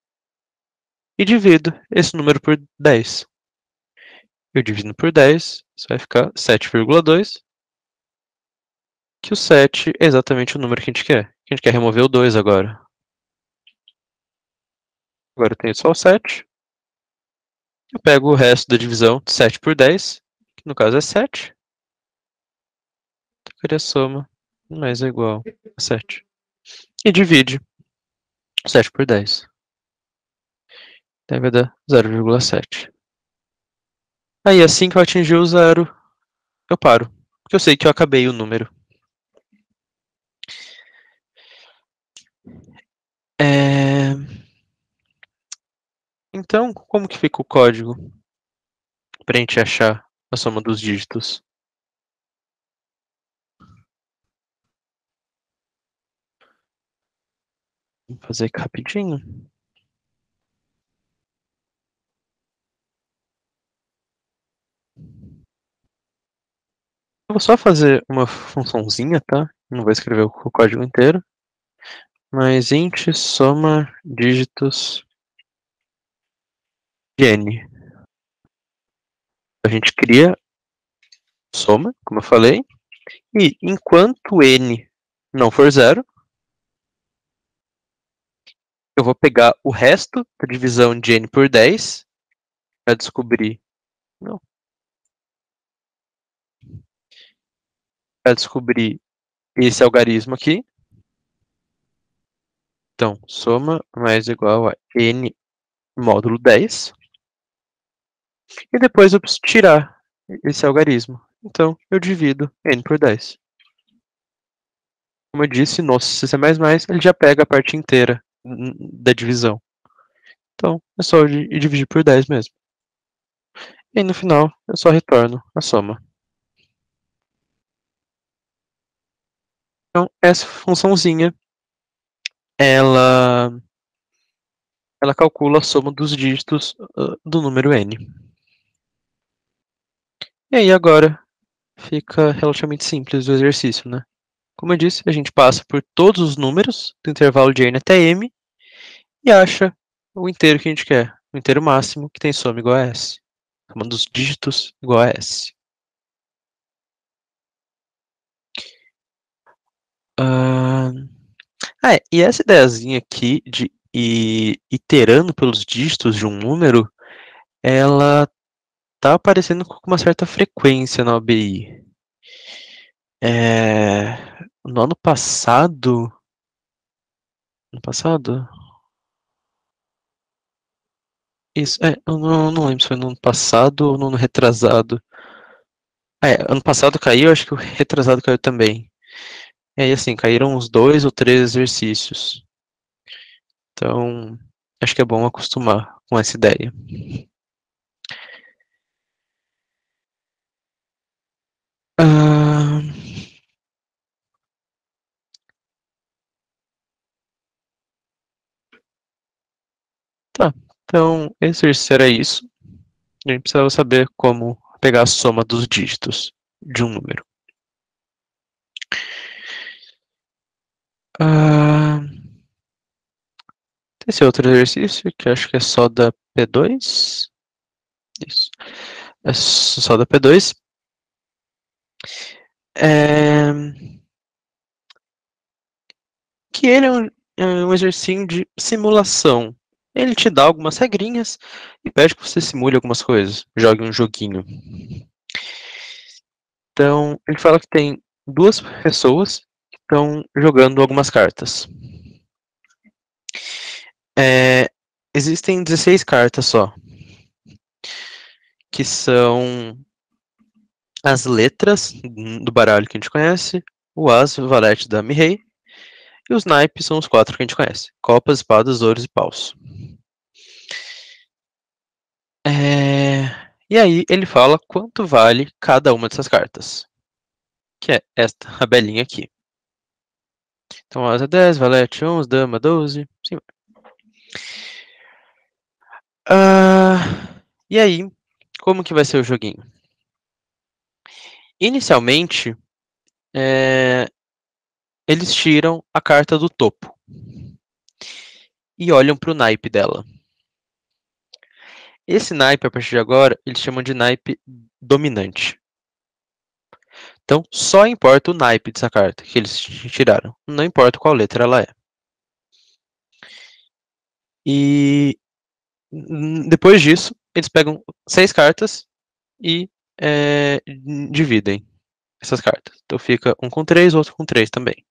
e divido esse número por 10. Eu divido por 10, isso vai ficar 7,2, que o 7 é exatamente o número que a gente quer. A gente quer remover o 2 agora. Agora eu tenho só o 7. Eu pego o resto da divisão de 7 por 10, que no caso é 7. Então a soma mais é igual a 7. E divide 7 por 10. Então vai dar 0,7. Aí assim que eu atingir o zero, eu paro. Porque eu sei que eu acabei o número. É... Então, como que fica o código para a gente achar a soma dos dígitos? Vou fazer aqui rapidinho. Eu vou só fazer uma funçãozinha, tá? Não vou escrever o código inteiro. Mas int soma dígitos de n. A gente cria soma, como eu falei, e enquanto n não for zero, eu vou pegar o resto da divisão de n por 10 para descobrir, não, para descobrir esse algarismo aqui. Então, soma mais igual a n módulo 10. E depois eu preciso tirar esse algarismo. Então, eu divido n por 10. Como eu disse, no C++, ele já pega a parte inteira da divisão. Então, é só eu dividir por 10 mesmo. E aí, no final, eu só retorno a soma. Então, essa funçãozinha, ela, ela calcula a soma dos dígitos do número n. E aí, agora, fica relativamente simples o exercício, né? Como eu disse, a gente passa por todos os números do intervalo de n até m e acha o inteiro que a gente quer, o inteiro máximo que tem soma igual a s. Soma dos dígitos igual a s. Ah, e essa ideiazinha aqui de ir iterando pelos dígitos de um número, ela tá aparecendo com uma certa frequência na OBI. No ano passado. Ano passado? Isso, eu não lembro se foi no ano passado ou no ano retrasado. Ano passado caiu, acho que o retrasado caiu também. E aí, assim, caíram uns 2 ou 3 exercícios. Então, acho que é bom acostumar com essa ideia. Ah, tá. Então, esse exercício era isso. A gente precisava saber como pegar a soma dos dígitos de um número. Ah, esse outro exercício, que acho que é só da P2. Isso. É só da P2. Que ele é um exercício de simulação. Ele te dá algumas regrinhas e pede que você simule algumas coisas. Jogue um joguinho. Então, ele fala que tem duas pessoas que estão jogando algumas cartas. Existem 16 cartas só, que são as letras do baralho que a gente conhece, o as, o valete, dama e rei, e os naipes são os quatro que a gente conhece: copas, espadas, ouros e paus. E aí ele fala quanto vale cada uma dessas cartas, que é esta tabelinha aqui. Então, asa 10, valete 11, dama 12, sim. E aí, como que vai ser o joguinho? Inicialmente, eles tiram a carta do topo e olham para o naipe dela. Esse naipe, a partir de agora, eles chamam de naipe dominante. Então, só importa o naipe dessa carta que eles tiraram. Não importa qual letra ela é. E depois disso, eles pegam 6 cartas e dividem essas cartas. Então fica um com 3, outro com 3 também.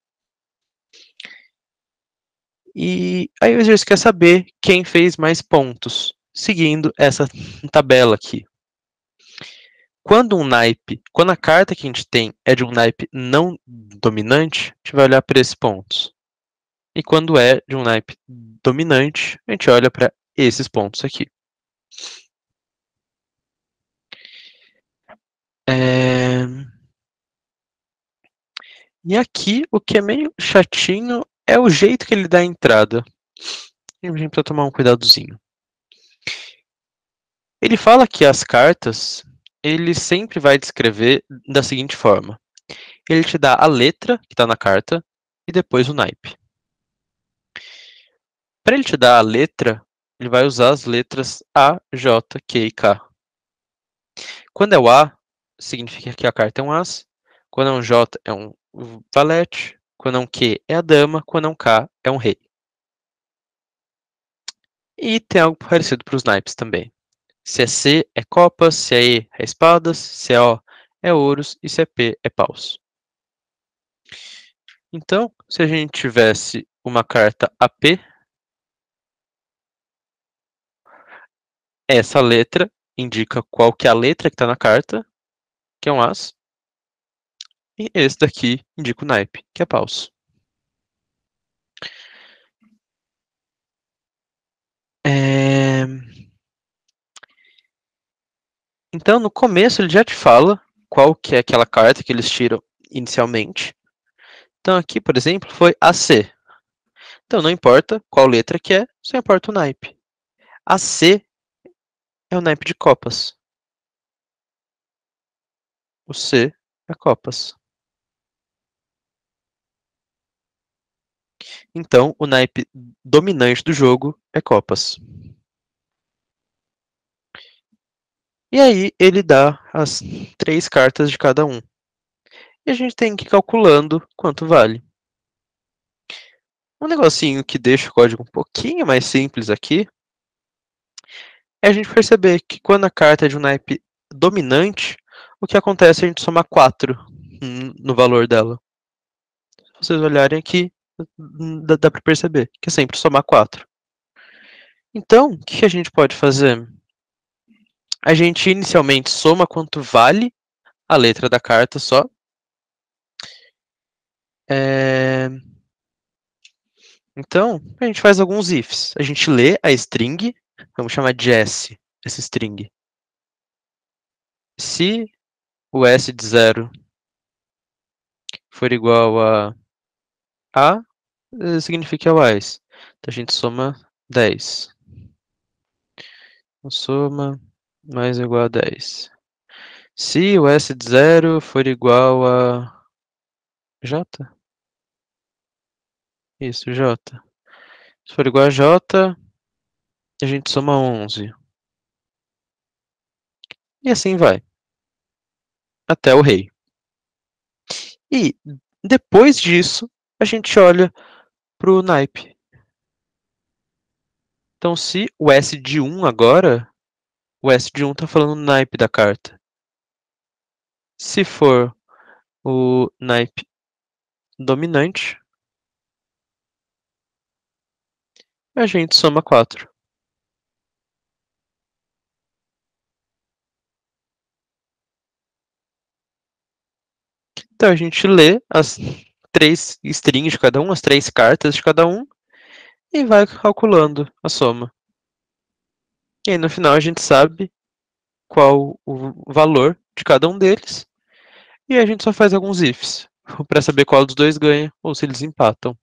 E aí o exercício quer saber quem fez mais pontos, seguindo essa tabela aqui. Quando a carta que a gente tem é de um naipe não dominante, a gente vai olhar para esses pontos. E quando é de um naipe dominante, a gente olha para esses pontos aqui. E aqui, o que é meio chatinho é o jeito que ele dá a entrada. A gente precisa tomar um cuidadozinho. Ele fala que as cartas, ele sempre vai descrever da seguinte forma. Ele te dá a letra que está na carta e depois o naipe. Para ele te dar a letra, ele vai usar as letras A, J, Q e K. Quando é o A, significa que a carta é um as. Quando é um J, é um valete. Quando é um Q, é a dama. Quando é um K, é um rei. E tem algo parecido para os naipes também. Se é C, é copas. Se é E, é espadas. Se é O, é ouros. E se é P, é paus. Então, se a gente tivesse uma carta AP, essa letra indica qual que é a letra que está na carta, que é um as. E esse daqui indica o naipe, que é paus. Então, no começo, ele já te fala qual que é aquela carta que eles tiram inicialmente. Então, aqui, por exemplo, foi AC. Então, não importa qual letra que é, só importa o naipe. AC é o naipe de copas. O C é copas. Então, o naipe dominante do jogo é copas. E aí, ele dá as 3 cartas de cada um. E a gente tem que ir calculando quanto vale. Um negocinho que deixa o código um pouquinho mais simples aqui é a gente perceber que quando a carta é de um naipe dominante, o que acontece é a gente somar 4 no valor dela. Se vocês olharem aqui, dá para perceber que é sempre somar 4. Então, o que a gente pode fazer? A gente inicialmente soma quanto vale a letra da carta só. Então, a gente faz alguns ifs. A gente lê a string, vamos chamar de S, essa string. Se o S de 0 for igual a, significa que é o AS. Então a gente soma 10. Então, soma mais ou igual a 10. Se o S de 0 for igual a J? Isso, J. Se for igual a J, a gente soma 11. E assim vai, até o rei. E depois disso, a gente olha para o naipe. Então, se o S de 1 agora, o S de 1 está falando no naipe da carta. Se for o naipe dominante, a gente soma 4. Então, a gente lê as 3 strings de cada um, as 3 cartas de cada um, e vai calculando a soma. E aí, no final, a gente sabe qual o valor de cada um deles, e a gente só faz alguns ifs para saber qual dos dois ganha ou se eles empatam.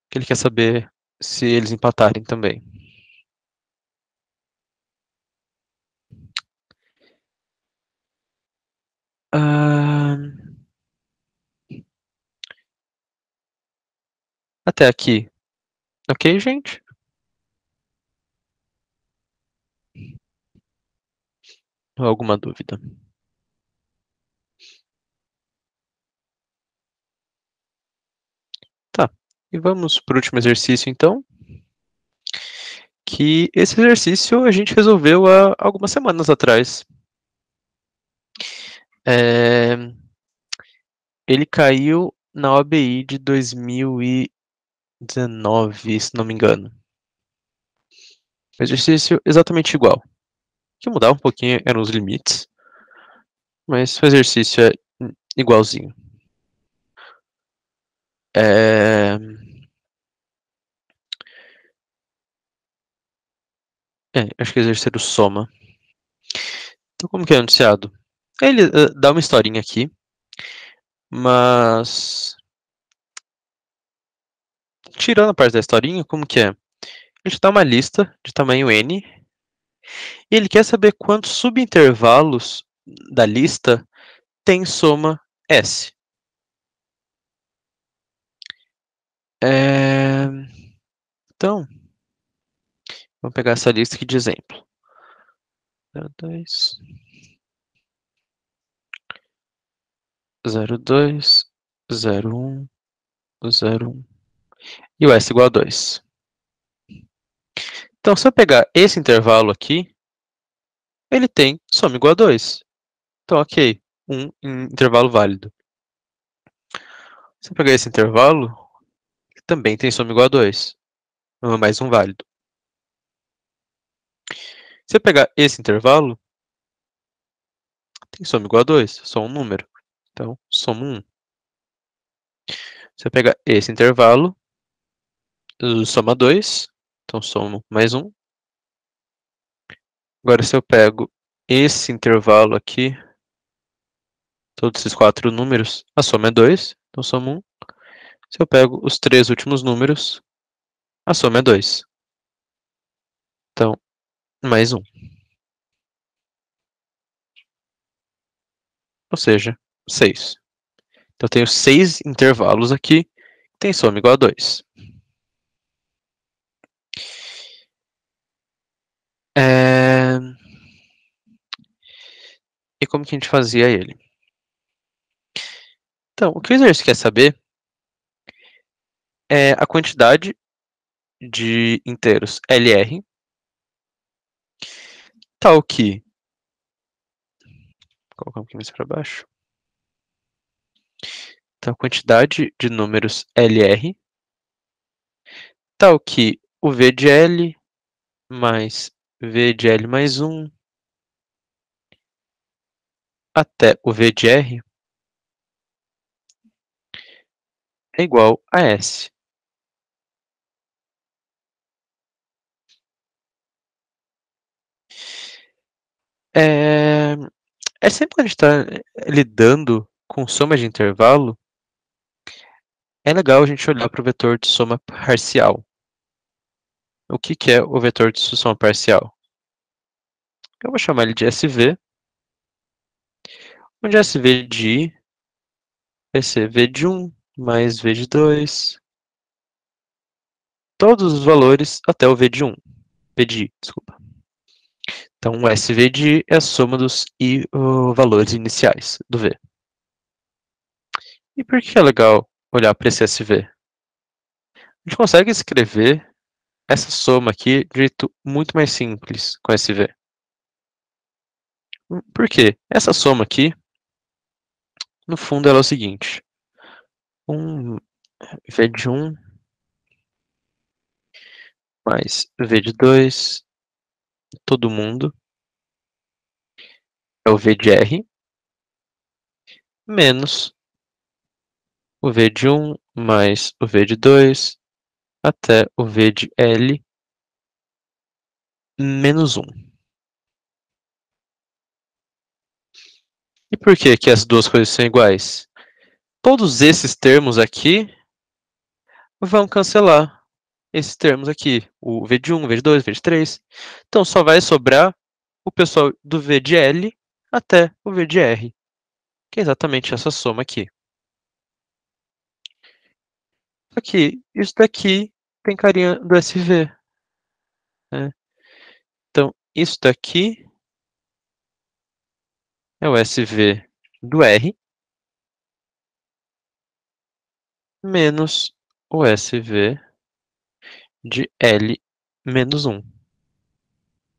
Que ele quer saber se eles empatarem também. Ah, até aqui. Ok, gente? Ou alguma dúvida? Tá. E vamos para o último exercício, então. Que esse exercício a gente resolveu há algumas semanas atrás. Ele caiu na OBI de 2019, se não me engano. O exercício exatamente igual. O que mudava um pouquinho eram os limites, mas o exercício é igualzinho. Acho que é exercer o soma. Então, como que é anunciado? Ele dá uma historinha aqui, mas tirando a parte da historinha, como que é? Ele te dá uma lista de tamanho N e ele quer saber quantos subintervalos da lista tem soma S. Então, vamos pegar essa lista aqui de exemplo. 02, 02, 01, 01 e o S igual a 2. Então, se eu pegar esse intervalo aqui, ele tem soma igual a 2. Então, ok, um intervalo válido. Se eu pegar esse intervalo, também tem soma igual a 2. Mais um válido. Se eu pegar esse intervalo, tem soma igual a 2, só um número. Então, soma 1. Se eu pegar esse intervalo, soma 2. Então, somo mais um. Agora, se eu pego esse intervalo aqui, todos esses 4 números, a soma é 2. Então, soma 1. Se eu pego os 3 últimos números, a soma é 2. Então, mais um. Ou seja, 6. Então, eu tenho 6 intervalos aqui, que tem soma igual a 2. E como que a gente fazia ele? Então, o que o exercício quer saber é a quantidade de inteiros LR, tal que... Vou colocar um pouquinho mais para baixo. Então, a quantidade de números LR, tal que o V de L mais V de L mais 1 até o V de R é igual a S. É sempre quando a gente está lidando com soma de intervalo, é legal a gente olhar para o vetor de soma parcial. O que que é o vetor de soma parcial? Eu vou chamar ele de SV, onde SV de I vai ser V de 1 mais V de 2 todos os valores até o V de 1. V de I, desculpa. Então, o SV de I é a soma dos valores iniciais do V. E por que é legal olhar para esse SV? A gente consegue escrever essa soma aqui de jeito muito mais simples com SV. Por quê? Essa soma aqui, no fundo, ela é o seguinte. V de 1 mais V de 2, todo mundo, é o V de R, menos o V de 1 mais o V de 2, até o V de L, menos 1. E por que que as duas coisas são iguais? Todos esses termos aqui vão cancelar esses termos aqui. O V de 1, V de 2, V de 3. Então, só vai sobrar o pessoal do V de L até o V de R, que é exatamente essa soma aqui. Aqui, isso daqui tem carinha do SV. Né? Então, isso daqui é o SV do R menos o SV de L menos 1,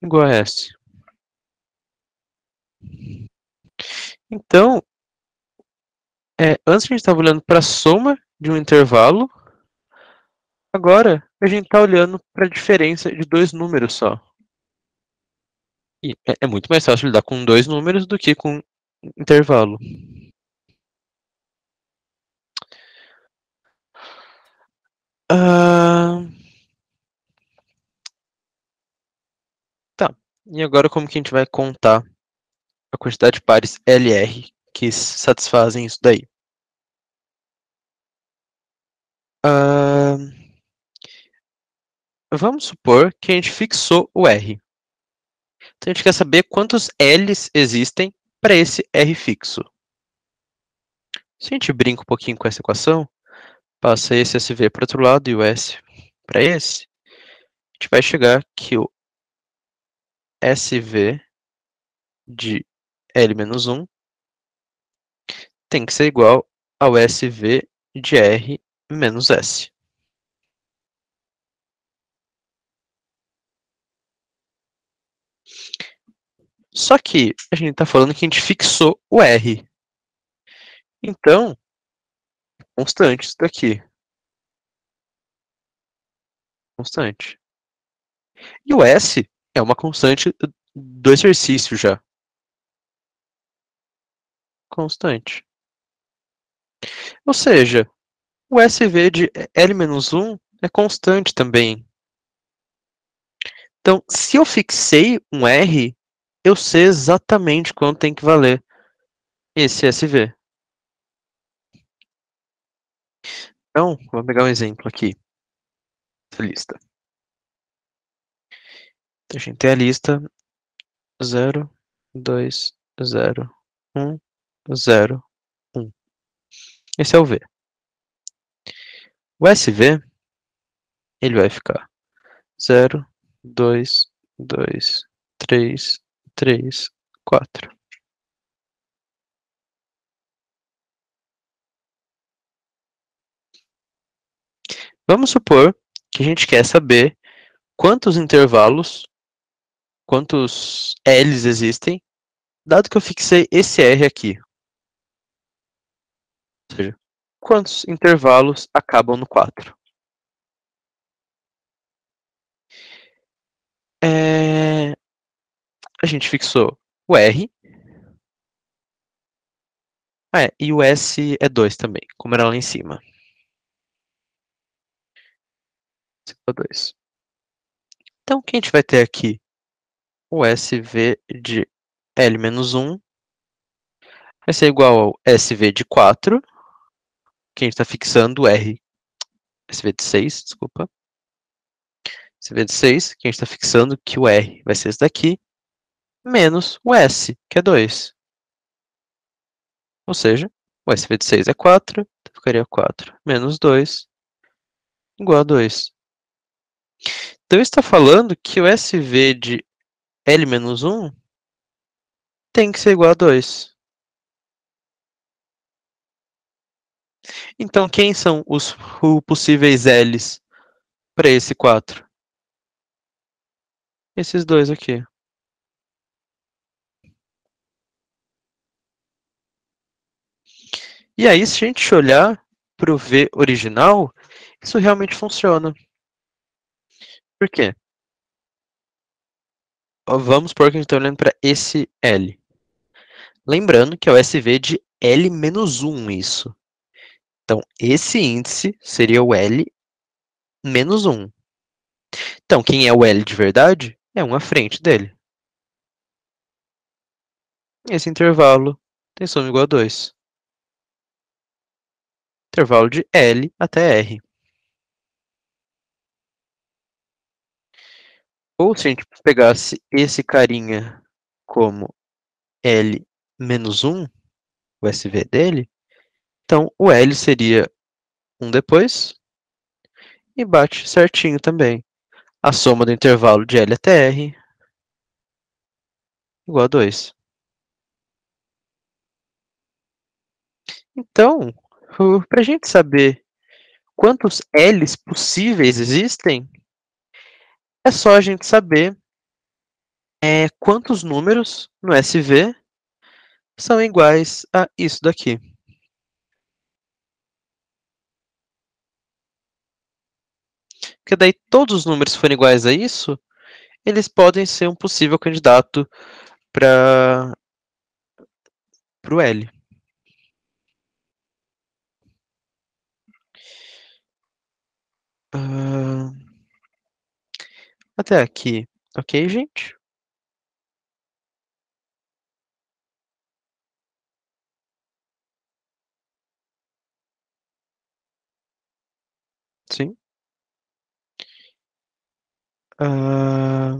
igual a S. Então, antes a gente estava olhando para a soma de um intervalo, agora a gente está olhando para a diferença de dois números só. E é muito mais fácil lidar com dois números do que com intervalo. Tá. E agora como que a gente vai contar a quantidade de pares LR que satisfazem isso daí? Vamos supor que a gente fixou o R. Então a gente quer saber quantos L's existem para esse R fixo. Se a gente brinca um pouquinho com essa equação, passa esse SV para o outro lado e o S para esse, a gente vai chegar que o SV de L-1 tem que ser igual ao SV de R menos S. Só que a gente está falando que a gente fixou o R. Então, constante isso daqui. Constante. E o S é uma constante do exercício já. Constante. Ou seja, o SV de L-1 é constante também. Então, se eu fixei um R, eu sei exatamente quanto tem que valer esse SV. Então, vou pegar um exemplo aqui. Essa lista. Então, a gente tem a lista 0, 2, 0, 1, 0, 1. Esse é o V. O SV, ele vai ficar 0, 2, 2, 3, 3, 4. Vamos supor que a gente quer saber quantos intervalos, quantos L's existem, dado que eu fixei esse R aqui. Ou seja, quantos intervalos acabam no 4. A gente fixou o R. E o S é 2 também, como era lá em cima. 2. Então, o que a gente vai ter aqui? O SV de L-1 vai ser igual ao SV de 4, que a gente está fixando o R. SV de 6, desculpa. SV de 6, que a gente está fixando que o R vai ser esse daqui, menos o S, que é 2. Ou seja, o SV de 6 é 4, então ficaria 4 menos 2 igual a 2. Então está falando que o SV de L-1 tem que ser igual a 2. Então quem são os possíveis L's para esse 4? Esses dois aqui. E aí, se a gente olhar para o V original, isso realmente funciona. Por quê? Vamos supor que a gente está olhando para esse L. Lembrando que é o SV de L-1 isso. Então, esse índice seria o L-1. Então, quem é o L de verdade é um à frente dele. Esse intervalo tem soma igual a 2. Intervalo de L até R. Ou se a gente pegasse esse carinha como L-1, o SV dele, então o L seria 1 depois e bate certinho também. A soma do intervalo de L até R igual a 2. Então, para a gente saber quantos L's possíveis existem, é só a gente saber quantos números no SV são iguais a isso daqui. Porque daí todos os números que forem iguais a isso, eles podem ser um possível candidato para o L. Ah, até aqui, ok, gente? Sim. Ah,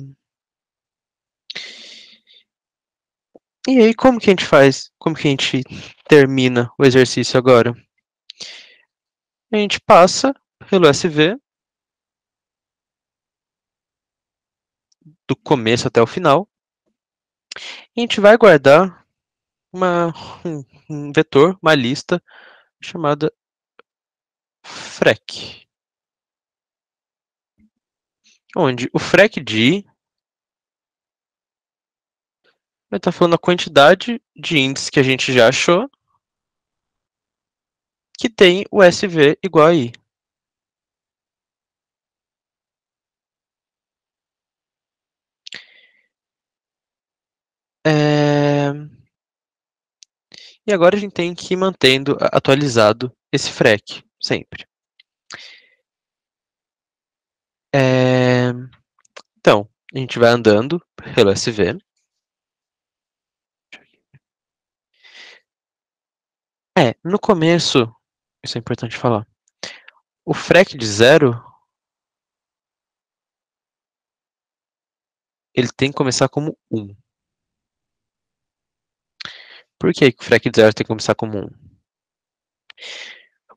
e aí, como que a gente faz? Como que a gente termina o exercício agora? A gente passa pelo SV, do começo até o final, e a gente vai guardar uma, um vetor, uma lista chamada frec, onde o frec de i vai estar falando a quantidade de índices que a gente já achou que tem o SV igual a i. É... E agora a gente tem que ir mantendo atualizado esse frec, sempre. É... Então, a gente vai andando pelo SV. No começo, isso é importante falar, o frec de zero, ele tem que começar como 1. Por que o frec de zero tem que começar como 1?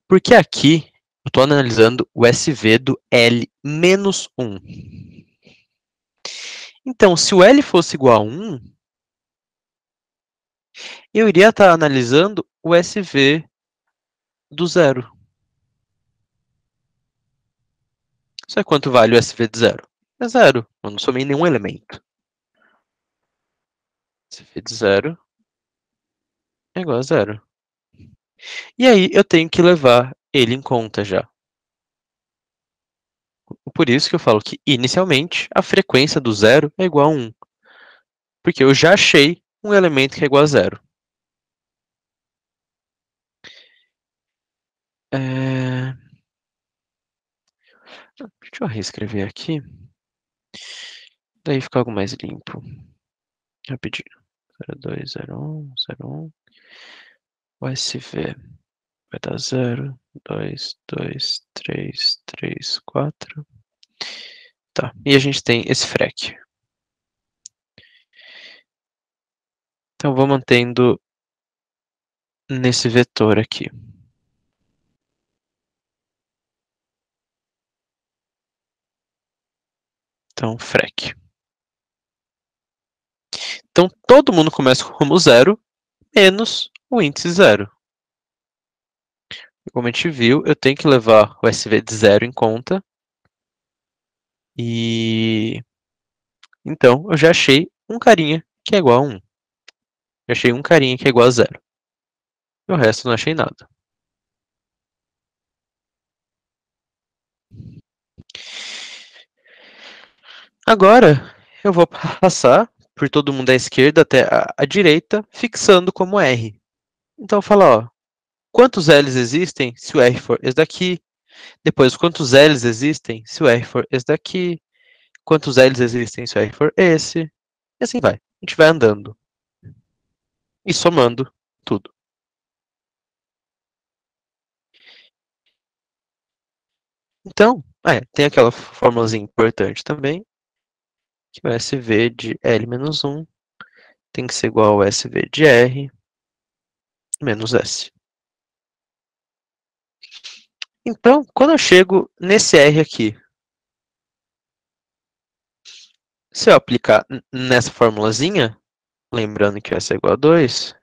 Porque aqui eu estou analisando o SV do L menos 1. Então, se o L fosse igual a 1, eu iria estar analisando o SV do zero. Sabe quanto vale o SV de zero? É zero. Eu não somei nenhum elemento. SV de zero é igual a zero. E aí eu tenho que levar ele em conta já. Por isso que eu falo que, inicialmente, a frequência do zero é igual a 1. Porque eu já achei um elemento que é igual a zero. É... Deixa eu reescrever aqui. Daí fica algo mais limpo. Rapidinho. 02, 01, 01. O SV vai dar 0, 2, 2, 3, 3, 4. Tá. E a gente tem esse frec. Então vou mantendo nesse vetor aqui. Então, frec. Então, todo mundo começa como zero, menos o índice zero. Como a gente viu, eu tenho que levar o SV de zero em conta. E então eu já achei um carinha que é igual a 1. Já achei um carinha que é igual a zero. E o resto eu não achei nada. Agora eu vou passar por todo mundo à esquerda até a direita, fixando como R. Então eu falo, ó, quantos L's existem se o R for esse daqui? Depois, quantos L's existem se o R for esse daqui? Quantos L's existem se o R for esse? E assim vai. A gente vai andando e somando tudo. Então, tem aquela formulazinha importante também, que o SV de L-1 tem que ser igual ao SV de R menos S. Então, quando eu chego nesse R aqui, se eu aplicar nessa formulazinha, lembrando que S é igual a 2,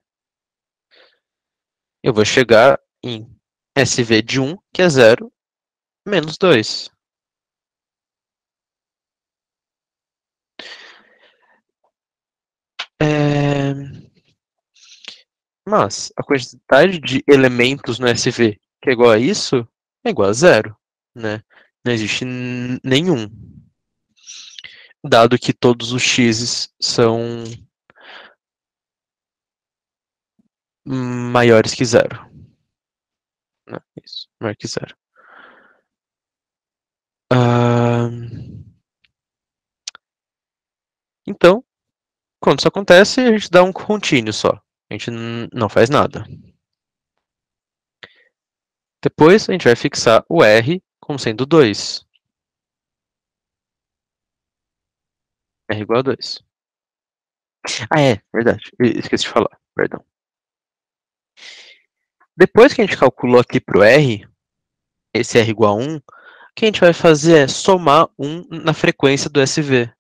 eu vou chegar em SV de 1, que é 0, menos 2. É... Mas a quantidade de elementos no SV que é igual a isso é igual a 0, né? Não existe nenhum, dado que todos os x's são maiores que 0. Né? Isso, maior que 0. Então, quando isso acontece, a gente dá um contínuo só. A gente não faz nada. Depois, a gente vai fixar o R como sendo 2. R igual a 2. Ah, é, verdade. Eu esqueci de falar, perdão. Depois que a gente calculou aqui para o R, esse R igual a 1, o que a gente vai fazer é somar 1 na frequência do SV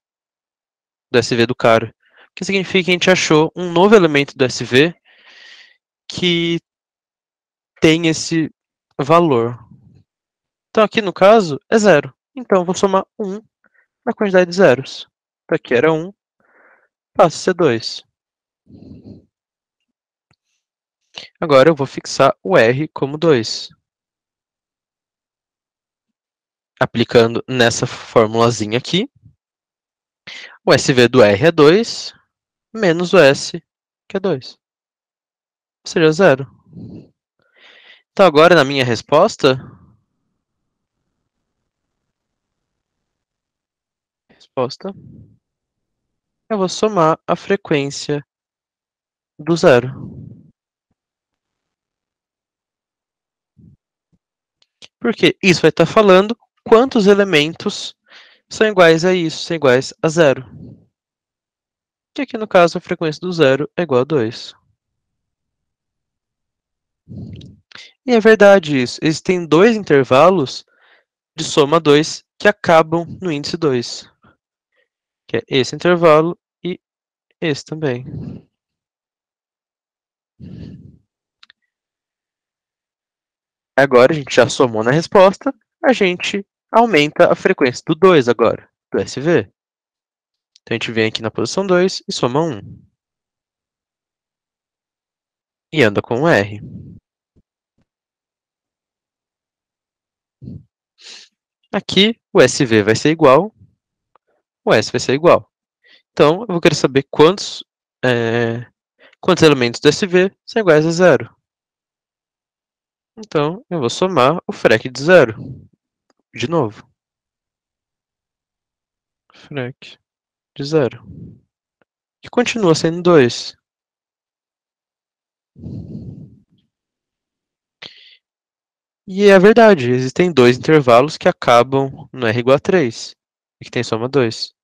do cara. O que significa que a gente achou um novo elemento do SV que tem esse valor. Então aqui no caso é 0. Então eu vou somar 1 na quantidade de zeros. Então aqui era 1, passa a ser 2. Agora eu vou fixar o R como 2. Aplicando nessa formulazinha aqui, o SV do R é 2, menos o S, que é 2. Ou seja, 0. Então agora na minha resposta, eu vou somar a frequência do 0. Porque isso vai estar falando quantos elementos são iguais a isso, são iguais a 0. Que aqui no caso a frequência do 0 é igual a 2. E é verdade isso. Existem dois intervalos de soma 2 que acabam no índice 2. Que é esse intervalo e esse também. Agora a gente já somou na resposta, a gente aumenta a frequência do 2 agora, do SV. Então a gente vem aqui na posição 2 e soma 1. E anda com o R. Aqui o SV vai ser igual, o S vai ser igual. Então eu vou querer saber quantos elementos do SV são iguais a 0. Então eu vou somar o frec de 0. De novo. Frec de 0. Que continua sendo 2. E é verdade, existem dois intervalos que acabam no R igual a 3. E que tem soma 2.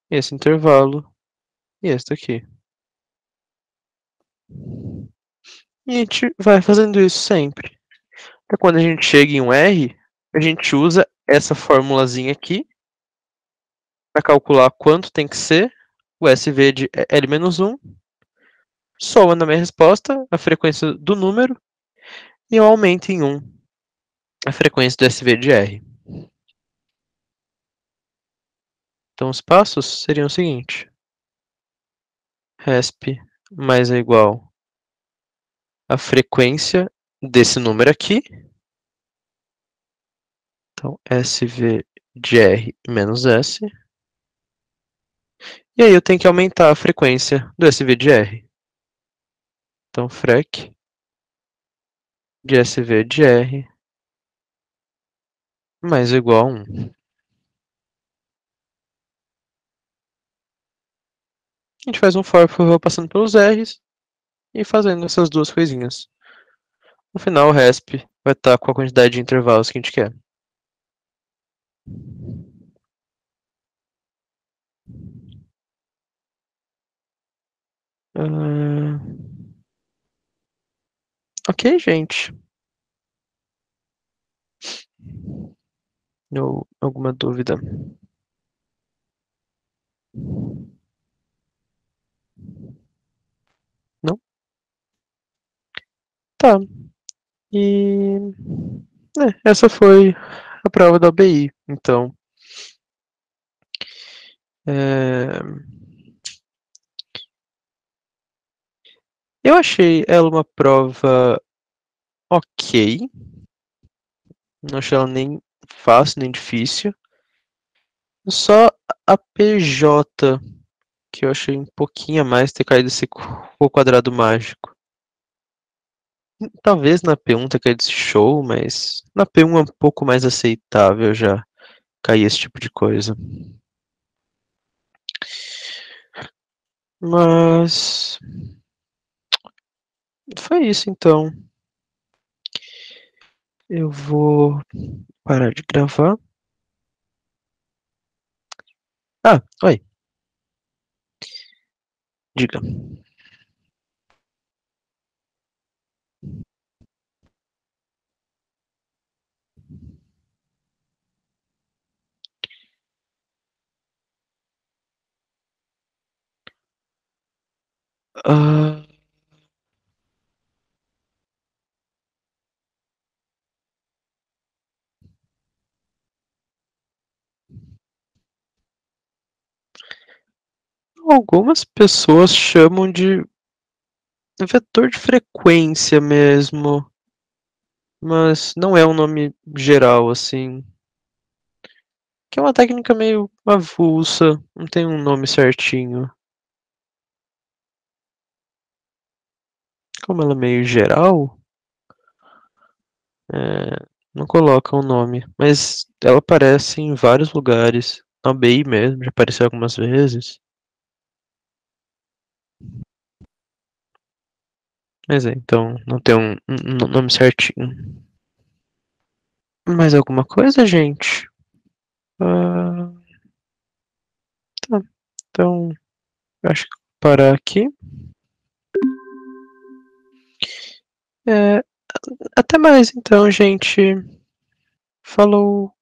Esse intervalo e esse aqui. E a gente vai fazendo isso sempre. Então quando a gente chega em um R, a gente usa essa formulazinha aqui para calcular quanto tem que ser o SV de L-1, soma na minha resposta a frequência do número e eu aumento em 1 a frequência do SV de R. Então os passos seriam o seguinte: resp mais é igual a frequência desse número aqui, então SV de R menos S, e aí eu tenho que aumentar a frequência do SV de R. Então frec de SV de R mais ou igual a 1. A gente faz um for passando pelos R's e fazendo essas duas coisinhas. No final, o resp vai estar com a quantidade de intervalos que a gente quer. Ah, ok, gente. Ou alguma dúvida? Não? Tá. E essa foi a prova da OBI. Então, é, eu achei ela uma prova ok. Não achei ela nem fácil nem difícil. Só a PJ que eu achei um pouquinho a mais ter caído esse quadrado mágico. Talvez na P1 ter caído esse show, mas na P1 é um pouco mais aceitável já cair esse tipo de coisa. Mas foi isso então. Eu vou parar de gravar. Ah, oi, diga. Ah, algumas pessoas chamam de vetor de frequência mesmo, mas não é um nome geral assim. Que é uma técnica meio avulsa, não tem um nome certinho. Como ela é meio geral, não coloca um nome, mas ela aparece em vários lugares. Na BI mesmo, já apareceu algumas vezes. Mas então, não tem um nome certinho. Mais alguma coisa, gente? Ah, tá. Então, acho que vou parar aqui. É, até mais então, gente. Falou!